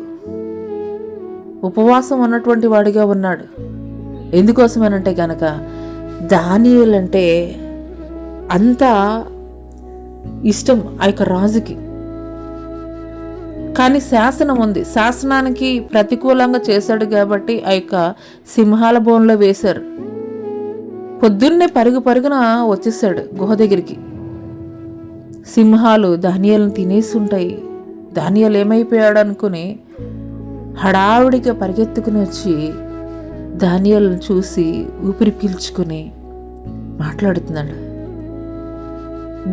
ఉపవాసం ఉన్నటువంటి వాడిగా ఉన్నాడు. ఎందుకోసమనంటే గనక దానియేలు అంటే అంత ఇష్టం ఆ యొక్క రాజుకి. కానీ శాసనం ఉంది, శాసనానికి ప్రతికూలంగా చేశాడు కాబట్టి ఆ యొక్క సింహాల బోన్లో వేశారు. పొద్దున్నే పరుగున వచ్చేసాడు గుహ దగ్గరికి. సింహాలు దానియేలును తినేసి ఉంటాయి. దానియేలు ఏమైపోయాడు అనుకుని హడావుడిగా పరిగెత్తుకుని వచ్చి దానియేలును చూసి ఊపిరి పీల్చుకుని మాట్లాడుతున్నాడు.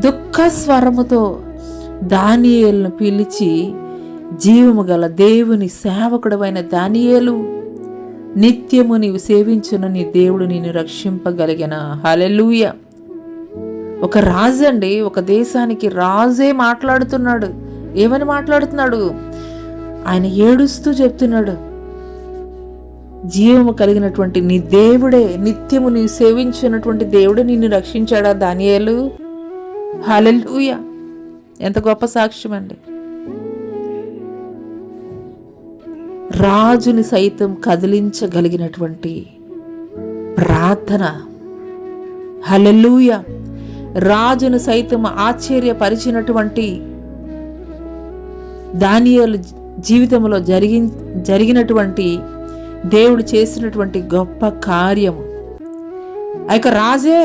దుఃఖ స్వరముతో దానియేలును పిలిచి, జీవము గల దేవుని సేవకుడవైన దానియేలు, నిత్యము నీవు సేవించున్న నీ దేవుడు నిన్ను రక్షింపగలిగిన. హల్లెలూయా. ఒక రాజు అండి, ఒక దేశానికి రాజే మాట్లాడుతున్నాడు. ఏమని మాట్లాడుతున్నాడు? ఆయన ఏడుస్తూ చెప్తున్నాడు, జీవము కలిగినటువంటి నీ దేవుడే, నిత్యము నీవు సేవించినటువంటి దేవుడే నిన్ను రక్షించాడా దానియేలు? హల్లెలూయా. ఎంత గొప్ప సాక్ష్యం అండి. రాజుని సైతం కదిలించగలిగినటువంటి ప్రార్థన. హల్లెలూయా. రాజును సైతం ఆశ్చర్యపరిచినటువంటి దానియేలు జీవితంలో జరిగినటువంటి దేవుడు చేసినటువంటి గొప్ప కార్యము. ఆ యొక్క రాజే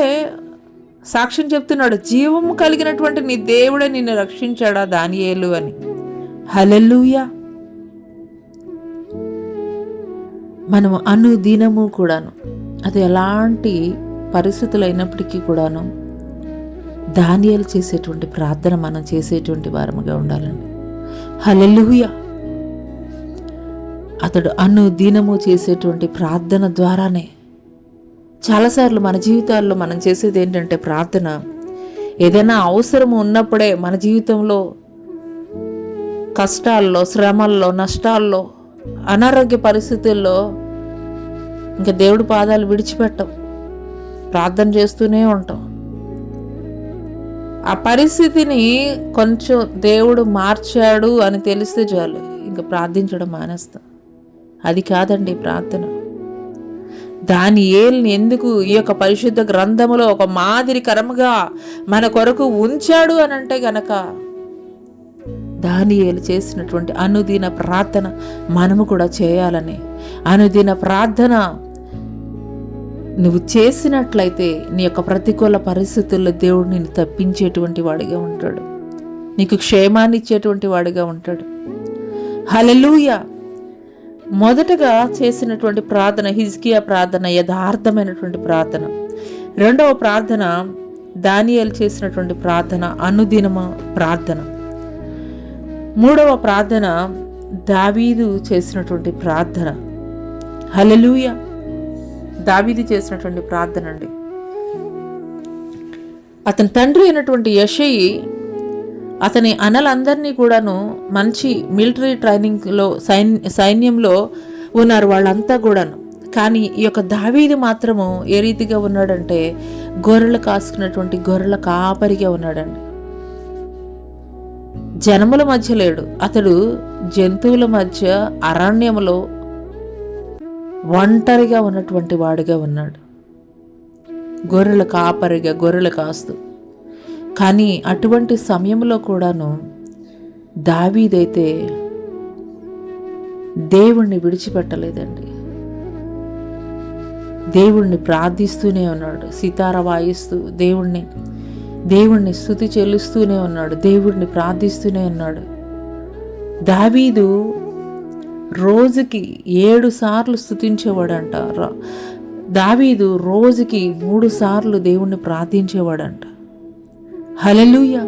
సాక్ష్యం చెప్తున్నాడు, జీవము కలిగినటువంటి నీ దేవుడే నిన్ను రక్షించాడా దానియేలు అని. హల్లెలూయా. మనము అనుదినము కూడాను, అది ఎలాంటి పరిస్థితులు అయినప్పటికీ కూడాను, దానియేలు చేసేటువంటి ప్రార్థన మనం చేసేటువంటి వారముగా ఉండాలండి. హల్లెలూయా. అతడు అనుదినము చేసేటువంటి ప్రార్థన ద్వారానే, చాలాసార్లు మన జీవితాల్లో మనం చేసేది ఏంటంటే ప్రార్థన, ఏదైనా అవసరము ఉన్నప్పుడే మన జీవితంలో కష్టాల్లో, శ్రమల్లో, నష్టాల్లో, అనారోగ్య పరిస్థితుల్లో ఇంకా దేవుడి పాదాలు విడిచిపెట్టం, ప్రార్థన చేస్తూనే ఉంటాం. ఆ పరిస్థితిని కొంచెం దేవుడు మార్చాడు అని తెలిస్తే చాలు, ఇంకా ప్రార్థించడం మానేస్తాం. అది కాదండి ప్రార్థన. దానియేలుని ఎందుకు ఈ యొక్క పరిశుద్ధ గ్రంథములో ఒక మాదిరికరముగా మన కొరకు ఉంచాడు అని అంటే గనక, దానియేలు చేసినటువంటి అనుదిన ప్రార్థన మనము కూడా చేయాలని. అనుదిన ప్రార్థన నువ్వు చేసినట్లయితే నీ యొక్క ప్రతికూల పరిస్థితుల్లో దేవుడు నిన్ను తప్పించేటువంటి వాడిగా ఉంటాడు, నీకు క్షేమాన్ని ఇచ్చేటువంటి వాడిగా ఉంటాడు. హల్లెలూయా. మొదటగా చేసినటువంటి ప్రార్థన హిజ్కియా ప్రార్థన, యథార్థమైనటువంటి ప్రార్థన. రెండవ ప్రార్థన దానియేలు చేసినటువంటి ప్రార్థన, అనుదినమ ప్రార్థన. మూడవ ప్రార్థన దావీదు చేసినటువంటి ప్రార్థన. హల్లెలూయా. దావీదు చేసినటువంటి ప్రార్థన అండి. అతని తండ్రి అయినటువంటి యెషయి అతని అన్నలందరినీ కూడాను మంచి మిలిటరీ ట్రైనింగ్లో సైన్యంలో ఉన్నారు వాళ్ళంతా కూడాను. కానీ ఈ యొక్క దావీదు మాత్రము ఏ రీతిగా ఉన్నాడంటే గొర్రెలు కాసుకున్నటువంటి గొర్రెల కాపరిగా ఉన్నాడండి. జనముల మధ్య లేడు, అతడు జంతువుల మధ్య అరణ్యములో ఒంటరిగా ఉన్నటువంటి వాడిగా ఉన్నాడు, గొర్రెల కాపరిగా గొర్రెలు కాస్తూ. కానీ అటువంటి సమయంలో కూడాను దావీదైతే దేవుణ్ణి విడిచిపెట్టలేదండి. దేవుణ్ణి ప్రార్థిస్తూనే ఉన్నాడు, సితార వాయిస్తూ దేవుణ్ణి స్తుతి చెల్లిస్తూనే ఉన్నాడు, దేవుణ్ణి ప్రార్థిస్తూనే ఉన్నాడు. దావీదు రోజుకి 7 సార్లు స్తుతించేవాడంట. దావీదు రోజుకి 3 సార్లు దేవుణ్ణి ప్రార్థించేవాడంట. హల్లెలూయా.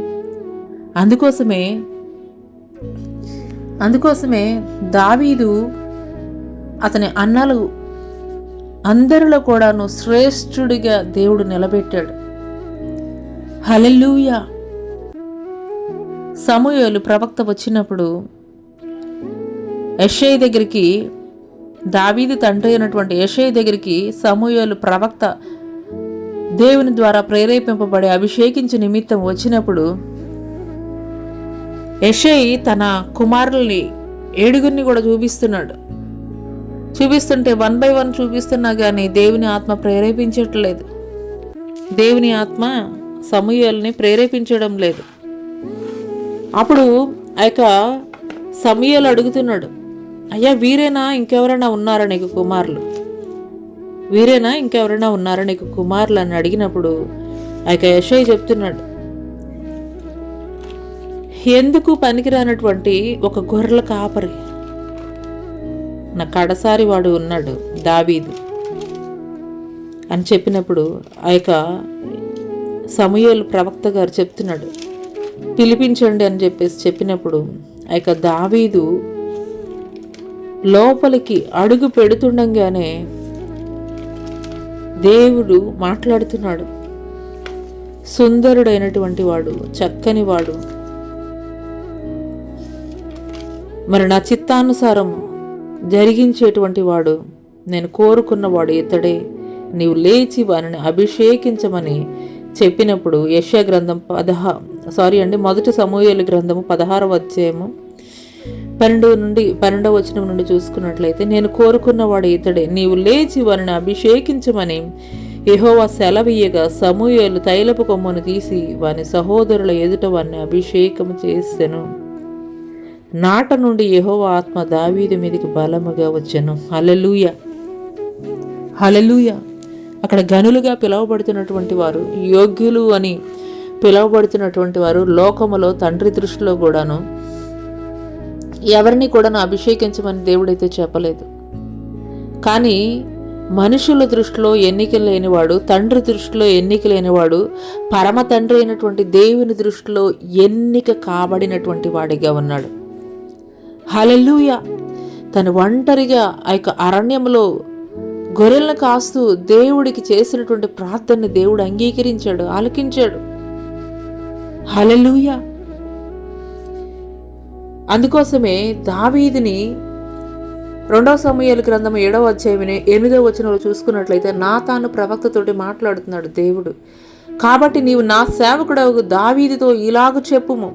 అందుకోసమే దావీదు అతని అన్నలు అందరిలో కూడాను శ్రేష్ఠుడిగా దేవుడు నిలబెట్టాడు. హల్లెలూయా. సమూయేలు ప్రవక్త వచ్చినప్పుడు యెషయి దగ్గరికి, దావీదు తండ్రి అయినటువంటి యెషయి దగ్గరికి సమూయేలు ప్రవక్త దేవుని ద్వారా ప్రేరేపింపబడి అభిషేకించే నిమిత్తం వచ్చినప్పుడు యెషయి తన కుమారుల్ని 7 కూడా చూపిస్తుంటే 1 by 1 చూపిస్తున్నా కానీ దేవుని ఆత్మ ప్రేరేపించట్లేదు. దేవుని ఆత్మ సమూయేలుని ప్రేరేపించడం లేదు. అప్పుడు ఆ యొక్క సమూయేలు అడుగుతున్నాడు, అయ్యా వీరేనా ఇంకెవరైనా ఉన్నారా నీకు కుమారులు? అని అడిగినప్పుడు ఆ యొక్క యెషయి చెప్తున్నాడు, ఎందుకు పనికిరానటువంటి ఒక గొర్రెల కాపరి నా కడసారి వాడు ఉన్నాడు దావీదు అని చెప్పినప్పుడు ఆ యొక్క సమూయేలు ప్రవక్త గారు చెప్తున్నాడు, పిలిపించండి అని చెప్పినప్పుడు ఆ యొక్క దావీదు లోపలికి అడుగు పెడుతుండగానే దేవుడు మాట్లాడుతున్నాడు. సుందరుడైనటువంటి వాడు, చక్కని వాడు, మరి నా చిత్తానుసారం జరిగించేటువంటి వాడు, నేను కోరుకున్నవాడు ఇతడే, నీవు లేచి వారిని అభిషేకించమని చెప్పినప్పుడు యెషయా గ్రంథం 1 సమూయేలు గ్రంథము 16వ అధ్యాయము 12వ వచనం నుండి చూసుకున్నట్లయితే, నేను కోరుకున్నవాడు ఇతడే, నీవు లేచి వారిని అభిషేకించమని యెహోవా సెలవీయగా సమూయేలు తైలపు కొమ్మను తీసి వాని సహోదరుల ఎదుట వారిని అభిషేకము చేసెను. నాట నుండి యెహోవా ఆత్మ దావీదు మీదకి బలముగా వచ్చెను. హల్లెలూయా. అక్కడ గనులుగా పిలువబడుతున్నటువంటి వారు, యోగ్యులు అని పిలువబడుతున్నటువంటి వారు లోకములో తండ్రి దృష్టిలో కూడాను ఎవరిని కూడా అభిషేకించమని దేవుడైతే చెప్పలేదు. కానీ మనుషుల దృష్టిలో ఎన్నిక లేనివాడు, తండ్రి దృష్టిలో ఎన్నిక లేనివాడు, పరమ తండ్రి అయినటువంటి దేవుని దృష్టిలో ఎన్నిక కాబడినటువంటి వాడిగా ఉన్నాడు. హల్లెలూయా. తను ఒంటరిగా ఆ యొక్క అరణ్యంలో గొర్రెలను కాస్తూ దేవుడికి చేసినటువంటి ప్రార్థనని దేవుడు అంగీకరించాడు, ఆలకించాడు. హల్లెలూయా. అందుకోసమే దావీదుని 2 సమూయేలు గ్రంథం 7వ అధ్యాయం 8వ వచనంలో చూసుకున్నట్లయితే నాతాను ప్రవక్తతోటి మాట్లాడుతున్నాడు దేవుడు. కాబట్టి నీవు నా సేవకుడవు దావీదుతో ఇలాగు చెప్పుము,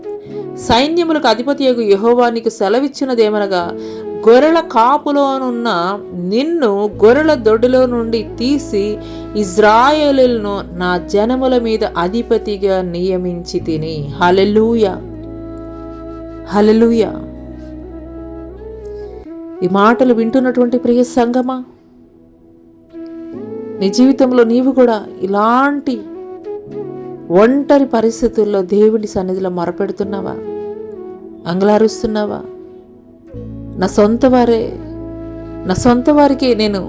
సైన్యములకు అధిపతియగు యెహోవా నీకు సెలవిచ్చినదేమనగా, గొర్రెల కాపులోనున్న నిన్ను గొర్రెల దొడ్డిలో నుండి తీసి ఇజ్రాయేలును నా జనముల మీద అధిపతిగా నియమించి తిని. హల్లెలూయా. ఈ మాటలు వింటున్నటువంటి ప్రియ సంగమా, నీ జీవితంలో నీవు కూడా ఇలాంటి ఒంటరి పరిస్థితుల్లో దేవుని సన్నిధిలో మొరపెడుతున్నావా? అంగలారుస్తున్నావా? నా సొంత వారికి నేను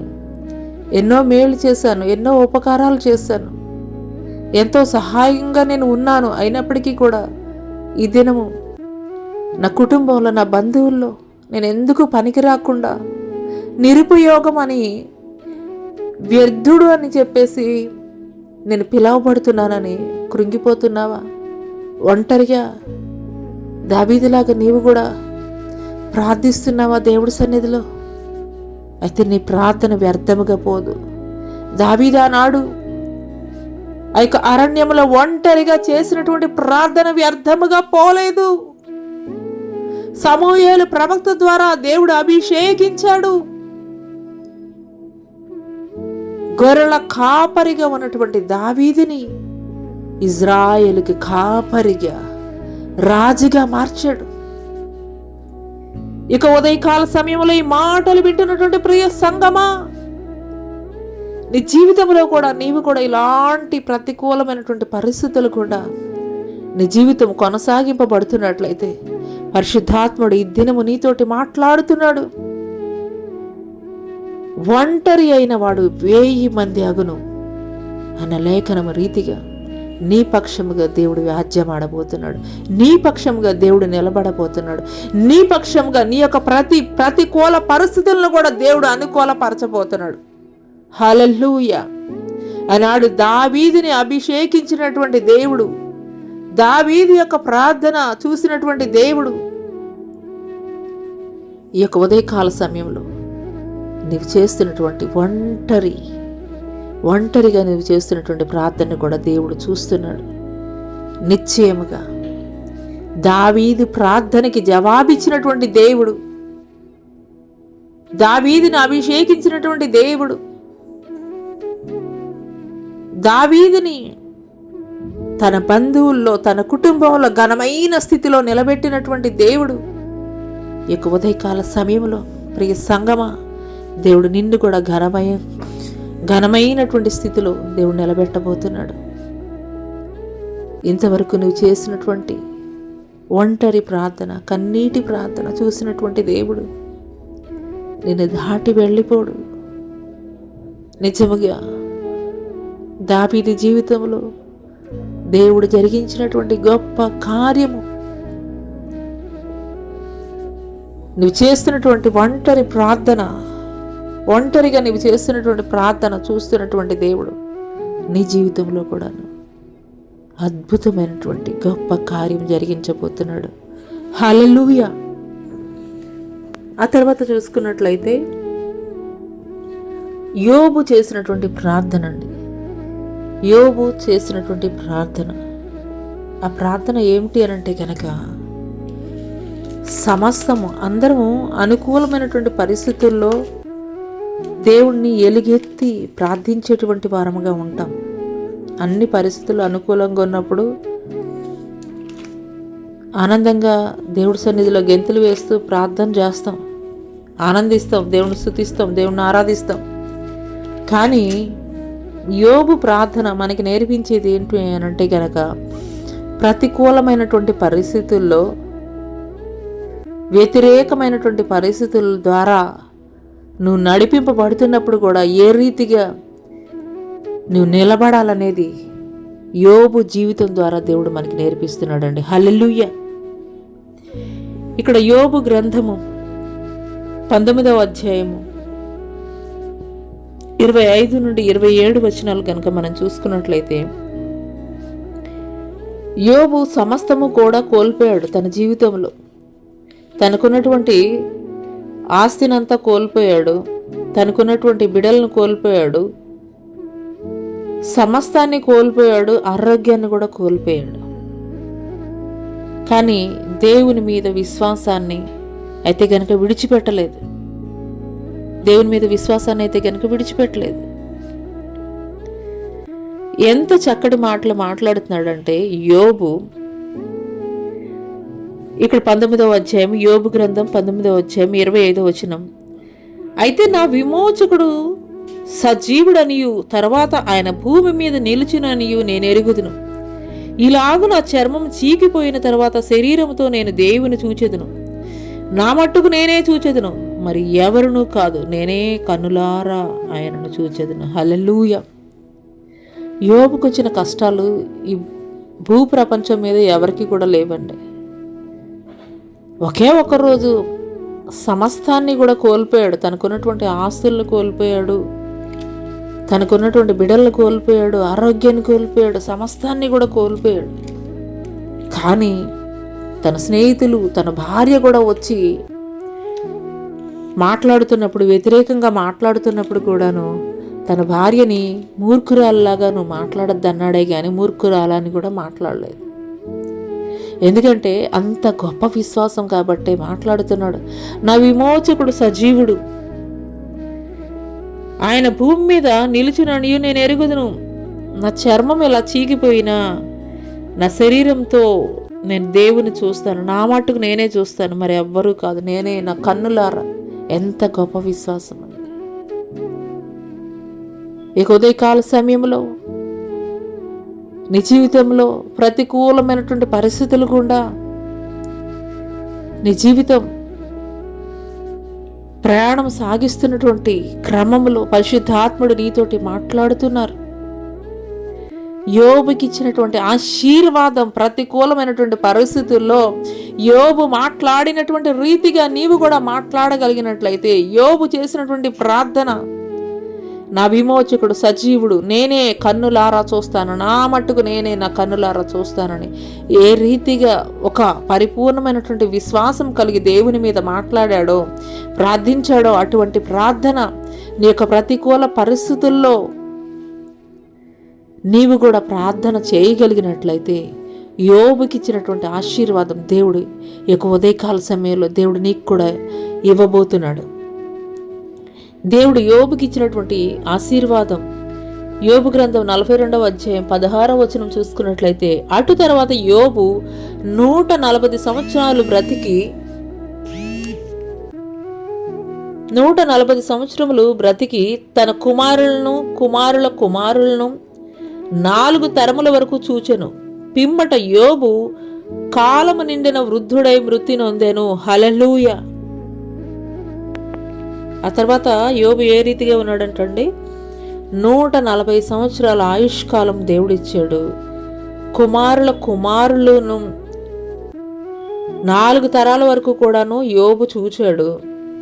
ఎన్నో మేలు చేశాను, ఎన్నో ఉపకారాలు చేశాను, ఎంతో సహాయంగా నేను ఉన్నాను. అయినప్పటికీ కూడా ఈ దినము నా కుటుంబంలో, నా బంధువుల్లో నేను ఎందుకు పనికి రాకుండా, నిరుపయోగం అని, వ్యర్థుడు అని చెప్పేసి నేను పిలువబడుతున్నానని కృంగిపోతున్నావా? ఒంటరిగా దావీదులాగా నీవు కూడా ప్రార్థిస్తున్నావా దేవుడి సన్నిధిలో? అయితే నీ ప్రార్థన వ్యర్థముగా పోదు. దావీదు ఆనాడు ఆ యొక్క అరణ్యంలో ఒంటరిగా చేసినటువంటి ప్రార్థన వ్యర్థముగా పోలేదు. సమూయేలు ప్రవక్త ద్వారా దేవుడు అభిషేకించాడు. గొర్రెల కాపరిగా ఉన్నటువంటి దావీదుని ఇజ్రాయేలుకి కాపరిగా, రాజుగా మార్చాడు. ఇక ఉదయకాల సమయంలో ఈ మాటలు వింటున్నటువంటి ప్రియ సంగమా, నీ జీవితంలో కూడా నీవు కూడా ఇలాంటి ప్రతికూలమైనటువంటి పరిస్థితులు కూడా నీ జీవితం కొనసాగింపబడుతున్నట్లయితే పరిశుద్ధాత్ముడు ఈ దినము నీతోటి మాట్లాడుతున్నాడు. ఒంటరి అయిన వాడు 1000 మంది అగును అన్న లేఖనము రీతిగా నీ పక్షముగా దేవుడు వ్యాజ్యమాడబోతున్నాడు. నీ పక్షముగా దేవుడు నిలబడబోతున్నాడు. నీ పక్షముగా నీ యొక్క ప్రతికూల పరిస్థితులను కూడా దేవుడు అనుకూలపరచబోతున్నాడు. హల్లెలూయా. ఆనాడు దావీదుని అభిషేకించినటువంటి దేవుడు, దావీదు యొక్క ప్రార్థన చూసినటువంటి దేవుడు ఈ యొక్క ఉదయకాల సమయంలో నీవు చేస్తున్నటువంటి ఒంటరిగా నువ్వు చేస్తున్నటువంటి ప్రార్థన కూడా దేవుడు చూస్తున్నాడు. నిశ్చయముగా దావీదు ప్రార్థనకి జవాబిచ్చినటువంటి దేవుడు, దావీదుని అభిషేకించినటువంటి దేవుడు, దావీదుని తన బంధువుల్లో, తన కుటుంబంలో ఘనమైన స్థితిలో నిలబెట్టినటువంటి దేవుడు ఈ యొక్క ఉదయకాల సమయంలో ప్రియ సంగమా, దేవుడు నిన్ను కూడా ఘనమైనటువంటి స్థితిలో దేవుడు నిలబెట్టబోతున్నాడు. ఇంతవరకు నువ్వు చేసినటువంటి ఒంటరి ప్రార్థన, కన్నీటి ప్రార్థన చూసినటువంటి దేవుడు నిన్ను దాటి వెళ్ళిపోడు. నిజముగా దావీదు జీవితంలో దేవుడు జరిగించినటువంటి గొప్ప కార్యము, నువ్వు చేస్తున్నటువంటి ఒంటరి ప్రార్థన, ఒంటరిగా నువ్వు చేస్తున్నటువంటి ప్రార్థన చూస్తున్నటువంటి దేవుడు నీ జీవితంలో కూడా అద్భుతమైనటువంటి గొప్ప కార్యం జరిగించబోతున్నాడు. హల్లెలూయా. ఆ తర్వాత చూసుకున్నట్లయితే యోబు చేసినటువంటి ప్రార్థన అండి. యోబు చేసినటువంటి ప్రార్థన, ఆ ప్రార్థన ఏమిటి అనంటే కనుక, సమస్తము అందరము అనుకూలమైనటువంటి పరిస్థితుల్లో దేవుణ్ణి ఎలుగెత్తి ప్రార్థించేటువంటి వారముగా ఉంటాం. అన్ని పరిస్థితులు అనుకూలంగా ఉన్నప్పుడు ఆనందంగా దేవుడి సన్నిధిలో గెంతులు వేస్తూ ప్రార్థన చేస్తాం, ఆనందిస్తాం, దేవుని స్తుతిస్తాం, దేవుణ్ణి ఆరాధిస్తాం. కానీ యోబు ప్రార్థన మనకి నేర్పించేది ఏంటి అనంటే కనుక, ప్రతికూలమైనటువంటి పరిస్థితుల్లో, వ్యతిరేకమైనటువంటి పరిస్థితుల ద్వారా నువ్వు నడిపింపబడుతున్నప్పుడు కూడా ఏ రీతిగా నువ్వు నిలబడాలనేది యోబు జీవితం ద్వారా దేవుడు మనకి నేర్పిస్తున్నాడండి. హల్లెలూయా. ఇక్కడ యోబు గ్రంథము 19వ అధ్యాయము 25 నుండి 27 వచనాలు కనుక మనం చూసుకున్నట్లయితే, యోబు సమస్తము కూడా కోల్పోయాడు. తన జీవితంలో తనకున్నటువంటి ఆస్తినంతా కోల్పోయాడు, తనకున్నటువంటి బిడ్డలను కోల్పోయాడు, సమస్తాన్ని కోల్పోయాడు, ఆరోగ్యాన్ని కూడా కోల్పోయాడు. కానీ దేవుని మీద విశ్వాసాన్ని అయితే గనక విడిచిపెట్టలేదు. దేవుని మీద విశ్వాసాన్ని అయితే గనక విడిచిపెట్టలేదు. ఎంత చక్కటి మాటలు మాట్లాడుతున్నాడంటే యోబు. ఇక్కడ 19వ అధ్యాయం, యోబు గ్రంథం 19వ అధ్యాయం 25వ వచనం. అయితే నా విమోచకుడు సజీవుడనియు తర్వాత ఆయన భూమి మీద నిలిచిననియు నేను ఎరుగుదును. ఇలాగు నా చర్మం చీకిపోయిన తర్వాత శరీరంతో నేను దేవుని చూచెదను. నా మట్టుకు నేనే చూచెదను, మరి ఎవరునూ కాదు, నేనే కన్నులారా ఆయనను చూచెదను. హల్లెలూయా. యోబుకు వచ్చిన కష్టాలు ఈ భూప్రపంచం మీద ఎవరికి కూడా లేవండి. ఒకే ఒక రోజు సమస్తాన్ని కూడా కోల్పోయాడు. తనకున్నటువంటి ఆస్తులను కోల్పోయాడు, తనకున్నటువంటి బిడ్డలను కోల్పోయాడు, ఆరోగ్యాన్ని కోల్పోయాడు, సమస్తాన్ని కూడా కోల్పోయాడు. కానీ తన స్నేహితులు, తన భార్య కూడా వచ్చి మాట్లాడుతున్నప్పుడు, వ్యతిరేకంగా మాట్లాడుతున్నప్పుడు కూడాను తన భార్యని మూర్ఖురాల్లాగా నువ్వు మాట్లాడద్దన్నాడే కానీ మూర్ఖురాలని కూడా మాట్లాడలేదు. ఎందుకంటే అంత గొప్ప విశ్వాసం కాబట్టే మాట్లాడుతున్నాడు. నా విమోచకుడు సజీవుడు, ఆయన భూమి మీద నిలుచుననియు నేను ఎరుగుదును. నా చర్మం ఇలా చీకిపోయినా నా శరీరంతో నేను దేవుని చూస్తాను. నా మట్టుకు నేనే చూస్తాను, మరి ఎవ్వరూ కాదు, నేనే నా కన్నులారా. ఎంత గొప్ప విశ్వాసం అండి. ఇక ఉదయకాల సమయంలో నీ జీవితంలో ప్రతికూలమైనటువంటి పరిస్థితులు గుండా నీ జీవితం ప్రయాణం సాగిస్తున్నటువంటి క్రమంలో పరిశుద్ధాత్ముడు నీతోటి మాట్లాడుతున్నారు. యోబుకి ఇచ్చినటువంటి ఆశీర్వాదం ప్రతికూలమైనటువంటి పరిస్థితుల్లో యోబు మాట్లాడినటువంటి రీతిగా నీవు కూడా మాట్లాడగలిగినట్లయితే, యోబు చేసినటువంటి ప్రార్థన, నా విమోచకుడు సజీవుడు, నేనే కన్నులారా చూస్తాను, నా మట్టుకు నేనే నా కన్నులారా చూస్తానని ఏ రీతిగా ఒక పరిపూర్ణమైనటువంటి విశ్వాసం కలిగి దేవుని మీద మాట్లాడాడో, ప్రార్థించాడో, అటువంటి ప్రార్థన నీ యొక్క ప్రతికూల పరిస్థితుల్లో నీవు కూడా ప్రార్థన చేయగలిగినట్లయితే యోబుకి ఇచ్చినటువంటి ఆశీర్వాదం దేవుడు ఈ యొక్క ఉదయకాల సమయంలో దేవుడు నీకు కూడా ఇవ్వబోతున్నాడు. దేవుడు యోబుకి ఇచ్చినటువంటి ఆశీర్వాదం యోబు గ్రంథం 42వ అధ్యాయం 16వ వచనం చూసుకున్నట్లయితే, అటు తర్వాత యోబు 140 సంవత్సరాలు బ్రతికి 140 సంవత్సరములు బ్రతికి తన కుమారులను కుమారుల కుమారులను 4 తరముల వరకు చూచెను. పిమ్మట యోబు కాలము నిండిన వృద్ధుడై మృతి నొందెను. హల్లెలూయా. ఆ తర్వాత యోబు ఏ రీతిగా ఉన్నాడంటండి, 140 సంవత్సరాల ఆయుష్కాలం దేవుడిచ్చాడు. కుమారుల కుమారులను 4 తరాల వరకు కూడాను యోబు చూచాడు.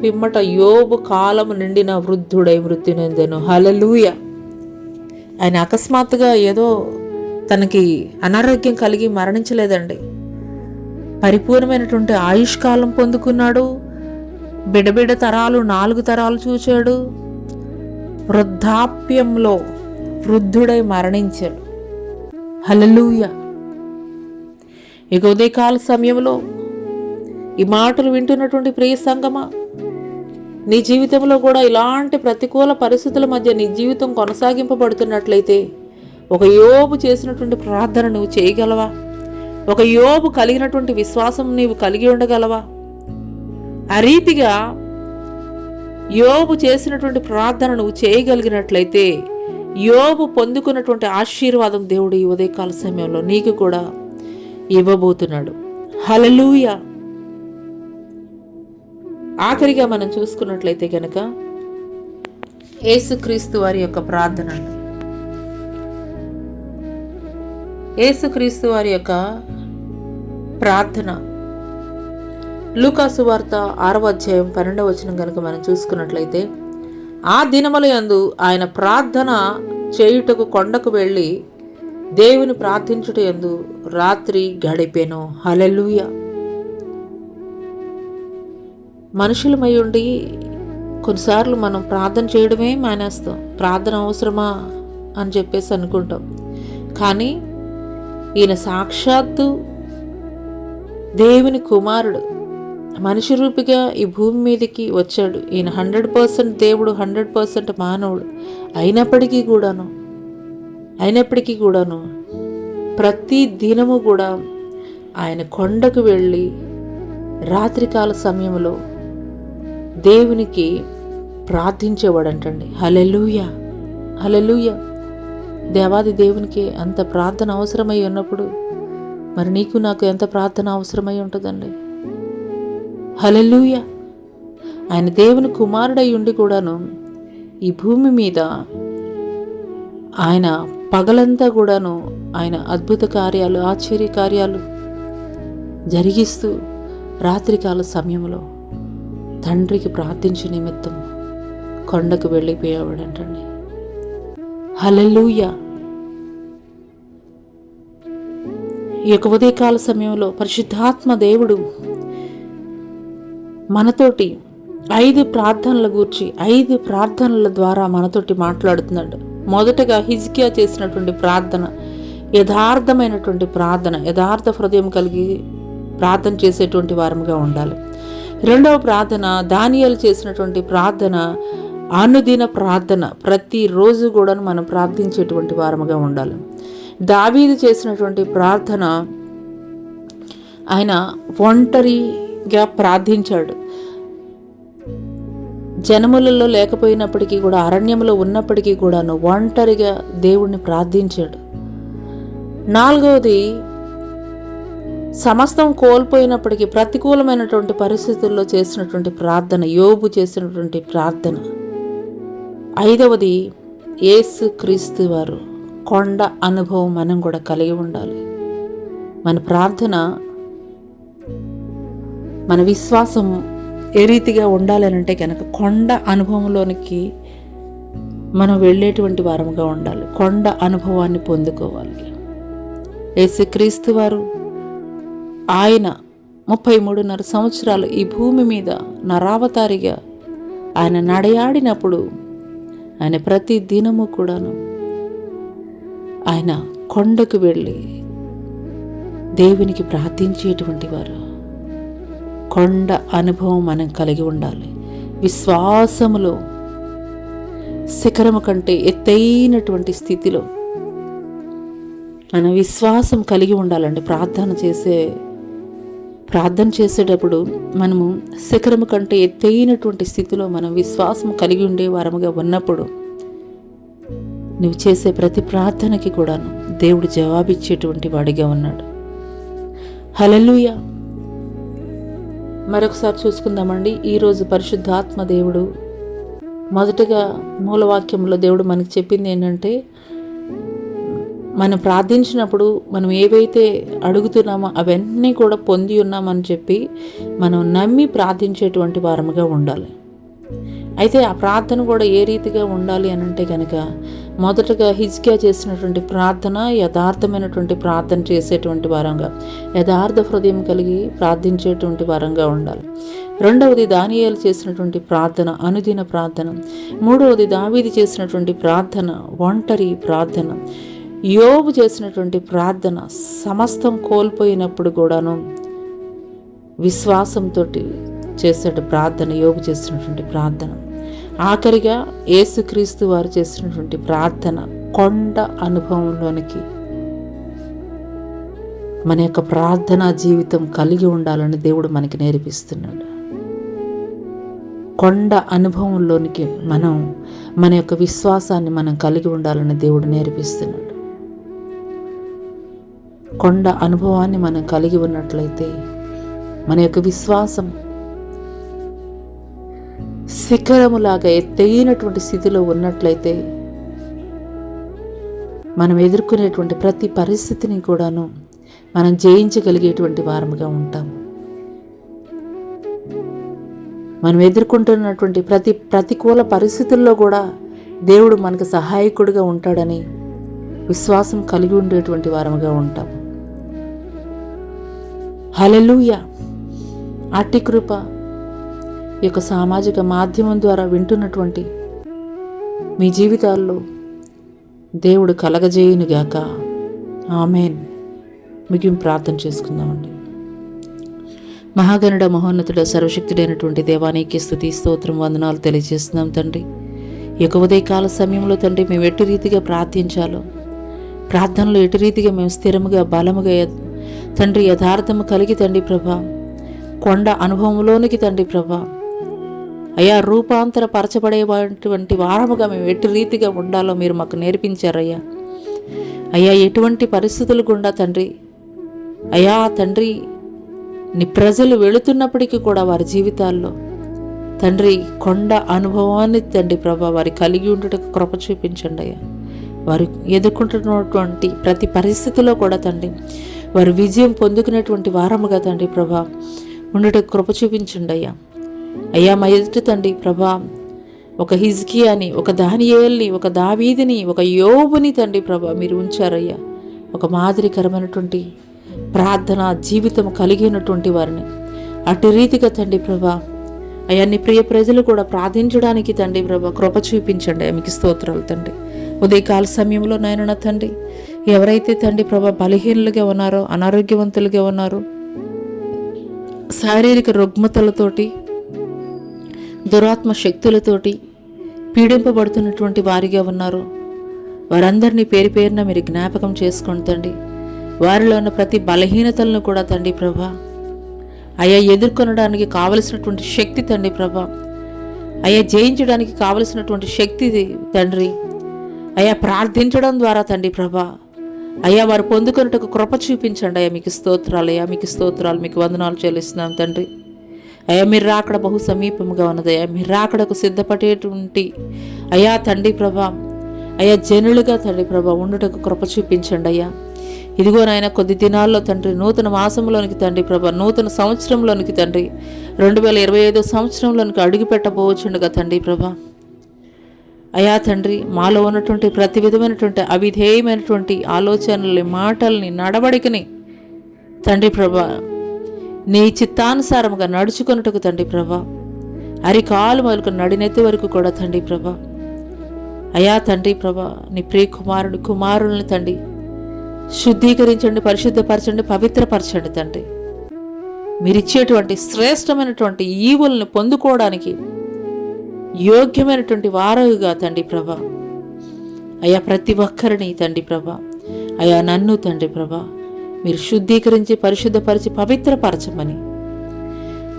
పిమ్మట యోబు కాలము నిండిన వృద్ధుడై మృతి నొందెను. హల్లెలూయా. ఆయన అకస్మాత్తుగా ఏదో తనకి అనారోగ్యం కలిగి మరణించలేదండి. పరిపూర్ణమైనటువంటి ఆయుష్కాలం పొందుకున్నాడు. బిడబిడ తరాలు 4 తరాలు చూచాడు. వృద్ధాప్యంలో వృద్ధుడై మరణించాడు. హల్లెలూయా. ఇక ఉదయకాల సమయంలో ఈ మాటలు వింటున్నటువంటి ప్రియ సంగమా, నీ జీవితంలో కూడా ఇలాంటి ప్రతికూల పరిస్థితుల మధ్య నీ జీవితం కొనసాగింపబడుతున్నట్లయితే ఒక యోబు చేసినటువంటి ప్రార్థన నువ్వు చేయగలవా? ఒక యోబు కలిగినటువంటి విశ్వాసం నీవు కలిగి ఉండగలవా? ఆ రీతిగా యోబు చేసినటువంటి ప్రార్థన నువ్వు చేయగలిగినట్లయితే యోబు పొందుకున్నటువంటి ఆశీర్వాదం దేవుడు ఈ ఉదయకాల సమయంలో నీకు కూడా ఇవ్వబోతున్నాడు. హల్లెలూయా. ఆఖరిగా మనం చూసుకున్నట్లయితే కనుక యేసుక్రీస్తు వారి యొక్క ప్రార్థన. యేసుక్రీస్తు వారి యొక్క ప్రార్థన లూకా సువార్త 6వ అధ్యాయం 12వ వచనం కనుక మనం చూసుకున్నట్లయితే, ఆ దినముల యందు ఆయన ప్రార్థన చేయుటకు కొండకు వెళ్ళి దేవుని ప్రార్థించుట యందు రాత్రి గడిపెను. హల్లెలూయా. మనుషులమై ఉండి కొన్నిసార్లు మనం ప్రార్థన చేయడమే మానేస్తాం. ప్రార్థన అవసరమా అని చెప్పేసి అనుకుంటాం. కానీ ఈయన సాక్షాత్తు దేవుని కుమారుడు, మనిషి రూపిగా ఈ భూమి మీదకి వచ్చాడు. ఈయన 100% దేవుడు, 100% మానవుడు అయినప్పటికీ కూడాను ప్రతి దినము కూడా ఆయన కొండకు వెళ్ళి రాత్రికాల సమయంలో దేవునికి ప్రార్థించేవాడంటండి. హల్లెలూయా. హల్లెలూయా. దేవాది దేవునికి అంత ప్రార్థన అవసరమై ఉన్నప్పుడు మరి నీకు నాకు ఎంత ప్రార్థన అవసరమై ఉంటుందండి. హల్లెలూయా. ఆయన దేవుని కుమారుడై ఉండి కూడాను ఈ భూమి మీద ఆయన పగలంతా కూడాను ఆయన అద్భుత కార్యాలు, ఆశ్చర్య కార్యాలు జరిగిస్తూ రాత్రికాల సమయంలో తండ్రికి ప్రార్థించే నిమిత్తం కొండకు వెళ్ళిపోయేవాడంటండి. హల్లెలూయా. ఈ యొక్క ఉదయకాల సమయంలో పరిశుద్ధాత్మ దేవుడు మనతోటి 5 ప్రార్థనల గూర్చి 5 ప్రార్థనల ద్వారా మనతోటి మాట్లాడుతున్నాడు. మొదటగా హిజ్కియా చేసినటువంటి ప్రార్థన యథార్థమైనటువంటి ప్రార్థన, యథార్థ హృదయం కలిగి ప్రార్థన చేసేటువంటి వారముగా ఉండాలి. రెండవ ప్రార్థన దానియేలు చేసినటువంటి ప్రార్థన అనుదిన ప్రార్థన, ప్రతిరోజు కూడా మనం ప్రార్థించేటువంటి వారముగా ఉండాలి. దావీదు చేసినటువంటి ప్రార్థన, ఆయన ఒంటరిగా ప్రార్థించాడు. జనములలో లేకపోయినప్పటికీ కూడా, అరణ్యంలో ఉన్నప్పటికీ కూడాను ఒంటరిగా దేవుణ్ణి ప్రార్థించాడు. 4వది, సమస్తం కోల్పోయినప్పటికీ ప్రతికూలమైనటువంటి పరిస్థితుల్లో చేసినటువంటి ప్రార్థన, యోబు చేసినటువంటి ప్రార్థన. 5వది, యేసు క్రీస్తు వారు కొండ అనుభవం మనం కూడా కలిగి ఉండాలి. మన ప్రార్థన, మన విశ్వాసం ఏ రీతిగా ఉండాలి అని అంటే కనుక కొండ అనుభవంలోనికి మనం వెళ్ళేటువంటి వారముగా ఉండాలి. కొండ అనుభవాన్ని పొందుకోవాలి. యేసుక్రీస్తు వారు ఆయన 33.5 సంవత్సరాలు ఈ భూమి మీద నరావతారిగా ఆయన నడయాడినప్పుడు ఆయన ప్రతి దినము కూడాను ఆయన కొండకు వెళ్ళి దేవునికి ప్రార్థించేటువంటి వారు. కొండ అనుభవం మనం కలిగి ఉండాలి. విశ్వాసములో శిఖరము కంటే ఎత్తైనటువంటి స్థితిలో మన విశ్వాసం కలిగి ఉండాలండి. ప్రార్థన చేసేటప్పుడు మనము శిఖరము కంటే ఎత్తైనటువంటి స్థితిలో మనం విశ్వాసం కలిగి ఉండే వారముగా ఉన్నప్పుడు నువ్వు చేసే ప్రతి ప్రార్థనకి కూడాను దేవుడు జవాబిచ్చేటువంటి వాడిగా ఉన్నాడు. హల్లెలూయా. మరొకసారి చూసుకుందామండి. ఈరోజు పరిశుద్ధాత్మ దేవుడు మొదటగా మూలవాక్యంలో దేవుడు మనకి చెప్పింది ఏంటంటే, మనం ప్రార్థించినప్పుడు మనం ఏవైతే అడుగుతున్నామో అవన్నీ కూడా పొంది ఉన్నామని చెప్పి మనం నమ్మి ప్రార్థించేటువంటి వారముగా ఉండాలి. అయితే ఆ ప్రార్థన కూడా ఏ రీతిగా ఉండాలి అని అంటే కనుక, మొదటగా హిజ్కియా చేసినటువంటి ప్రార్థన యథార్థమైనటువంటి ప్రార్థన చేసేటువంటి వారంగా, యథార్థ హృదయం కలిగి ప్రార్థించేటువంటి వారంగా ఉండాలి. 2వది, దానియేలు చేసినటువంటి ప్రార్థన, అనుదిన ప్రార్థన. 3వది, దావీదు చేసినటువంటి ప్రార్థన, ఒంటరి ప్రార్థన. యోబు చేసినటువంటి ప్రార్థన, సమస్తం కోల్పోయినప్పుడు కూడాను విశ్వాసంతో చేసేట ప్రార్థన, యోబు చేసినటువంటి ప్రార్థన. ఆఖరిగా యేసుక్రీస్తు వారు చేసినటువంటి ప్రార్థన, కొండ అనుభవంలోనికి మన యొక్క ప్రార్థనా జీవితం కలిగి ఉండాలని దేవుడు మనకి నేర్పిస్తున్నాడు. కొండ అనుభవంలోనికి మన యొక్క విశ్వాసాన్ని మనం కలిగి ఉండాలని దేవుడు నేర్పిస్తున్నాడు. కొండ అనుభవాన్ని మనం కలిగి ఉన్నట్లయితే మన యొక్క విశ్వాసం శిఖరములాగా ఎత్తైనటువంటి స్థితిలో ఉన్నట్లయితే మనం ఎదుర్కొనేటువంటి ప్రతి పరిస్థితిని కూడాను మనం జయించగలిగేటువంటి వారముగా ఉంటాము. మనం ఎదుర్కొంటున్నటువంటి ప్రతి ప్రతికూల పరిస్థితుల్లో కూడా దేవుడు మనకు సహాయకుడిగా ఉంటాడని విశ్వాసం కలిగి ఉండేటువంటి వారముగా ఉంటాము. హల్లెలూయా. అట్టి కృప ఈ యొక్క సామాజిక మాధ్యమం ద్వారా వింటున్నటువంటి మీ జీవితాల్లో దేవుడు కలగజేయునుగాక. ఆమేన్. ముగింపు ప్రార్థన చేసుకుందామండి. మహాగణుడ, మహోన్నతుడ, సర్వశక్తుడైనటువంటి దేవానికి స్తుతి, స్తోత్రం, వందనాలు తెలియజేస్తున్నాం తండ్రి. ఈ యొక్క ఉదయకాల సమయంలో తండ్రి మేము ఎటు రీతిగా ప్రార్థించాలో, ప్రార్థనలో ఎటు రీతిగా మేము స్థిరముగా బలముగా తండ్రి యథార్థము కలిగి తండ్రి ప్రభా, కొండ అనుభవంలోనికి తండ్రి ప్రభా అయ్యా రూపాంతర పరచబడేటువంటి వారముగా మేము ఎటు రీతిగా ఉండాలో మీరు మాకు నేర్పించారయ్యా. అయ్యా ఎటువంటి పరిస్థితులు గుండా తండ్రి అయ్యా తండ్రి నీ ప్రజలు వెళుతున్నప్పటికీ కూడా వారి జీవితాల్లో తండ్రి కొండ అనుభవాన్ని తండ్రి ప్రభా వారి కలిగి ఉండటకు కృప చూపించండి అయ్యా. వారు ఎదుర్కొంటున్నటువంటి ప్రతి పరిస్థితిలో కూడా తండ్రి వారు విజయం పొందుకునేటువంటి వారముగా తండ్రి ప్రభా ఉండటకు కృప చూపించండి అయ్యా. అయ్యా మా ఎదుట తండ్రి ప్రభా ఒక హిజ్కియాని, ఒక దానియేలుని, ఒక దావీదుని, ఒక యోబుని తండ్రి ప్రభా మీరు ఉంచారయ్యా. ఒక మాదిరికరమైనటువంటి ప్రార్థన జీవితం కలిగినటువంటి వారిని అటు రీతిగా తండ్రి ప్రభా అయ్యా నీ ప్రియ ప్రజలు కూడా ప్రార్థించడానికి తండ్రి ప్రభా కృప చూపించండి. మీకు స్తోత్రాలు తండ్రి. ఉదయకాల సమయంలో నాయన తండ్రి ఎవరైతే తండ్రి ప్రభా బలహీనులుగా ఉన్నారో, అనారోగ్యవంతులుగా ఉన్నారో, శారీరక రుగ్మతలతోటి, దురాత్మ శక్తులతోటి పీడింపబడుతున్నటువంటి వారిగా ఉన్నారు. వారందరినీ పేరు పేరున మీరు జ్ఞాపకం చేసుకోండి తండ్రి. వారిలో ఉన్న ప్రతి బలహీనతలను కూడా తండ్రి ప్రభా అయ్యా ఎదుర్కొనడానికి కావలసినటువంటి శక్తి తండ్రి ప్రభా అయ్యా జయించడానికి కావలసినటువంటి శక్తి తండ్రి అయ్యా ప్రార్థించడం ద్వారా తండ్రి ప్రభా అయ్యా వారు పొందుకున్నట్టుకు కృప చూపించండి. అయ్యా మీకు స్తోత్రాలు, అయ్యా మీకు స్తోత్రాలు, మీకు వందనాలు చెల్లిస్తున్నాం తండ్రి. అయ్యా మీరు రాకడ బహు సమీపంగా ఉన్నది. అయ్యా మీరు రాకడకు సిద్ధపడేటువంటి అయ్యా తండ్రి ప్రభా అయ్యా జనులుగా తండ్రి ప్రభా ఉండుటకు కృప చూపించండి. అయ్యా ఇదిగో నాయన కొద్ది దినాల్లో తండ్రి నూతన మాసంలోనికి తండ్రి ప్రభా నూతన సంవత్సరంలోనికి తండ్రి 2025 సంవత్సరంలోనికి అడుగు పెట్టబోచుండగా తండ్రి ప్రభా అయా తండ్రి మాలో ఉన్నటువంటి ప్రతి విధమైనటువంటి అవిధేయమైనటువంటి ఆలోచనల్ని, మాటల్ని, నడవడికని తండ్రి ప్రభా నీ చిత్తానుసారముగా నడుచుకున్నట్టుకు తండ్రి ప్రభా అరికాలు మొదలుకు నడినెత్తి వరకు కూడా తండ్రి ప్రభా అయా తండ్రి ప్రభా నీ ప్రియ కుమారుల్ని తండ్రి శుద్ధీకరించండి, పరిశుద్ధపరచండి, పవిత్రపరచండి తండ్రి. మీరిచ్చేటువంటి శ్రేష్టమైనటువంటి ఈవుల్ని పొందుకోవడానికి యోగ్యమైనటువంటి వారుగా తండ్రి ప్రభా అయా ప్రతి ఒక్కరిని తండ్రి ప్రభా అయా నన్ను తండ్రి ప్రభా మీరు శుద్ధీకరించి పరిశుద్ధపరిచి పవిత్రపరచమని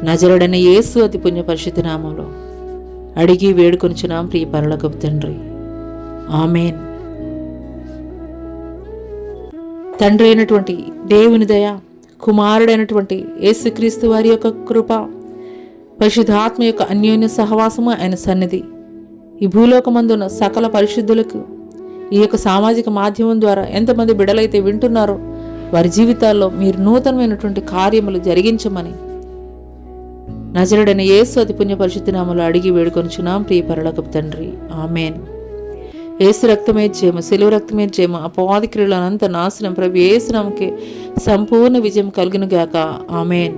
నజరుడైన యేసు అతి పుణ్య పరిశుద్ధ నామంలో అడిగి వేడుకొనుచున్నాం ప్రియ పరలోకపు తండ్రి. ఆమేన్. తండ్రి అయినటువంటి దేవుని దయ, కుమారుడైనటువంటి యేసుక్రీస్తు వారి యొక్క కృప, పరిశుద్ధాత్మ యొక్క అన్యోన్య సహవాసము ఆయన సన్నిధి ఈ భూలోకమందున్న సకల పరిశుద్ధులకు ఈ యొక్క సామాజిక మాధ్యమం ద్వారా ఎంతమంది బిడలైతే వింటున్నారో వారి జీవితాల్లో మీరు నూతనమైనటువంటి కార్యములు జరిగించమని నజరుడైన యేసు అతి పుణ్య పరిశుద్ధ నామములో అడిగి వేడుకొనుచున్నాం ప్రియ పరలోకపు తండ్రి. ఆమేన్. యేసు రక్తమే జయము, శిలువ రక్తమే జయము, అపవాది క్రియలనంత నాశనం ప్రభు యేసు నామముకే సంపూర్ణ విజయం కలుగును గాక. ఆమేన్.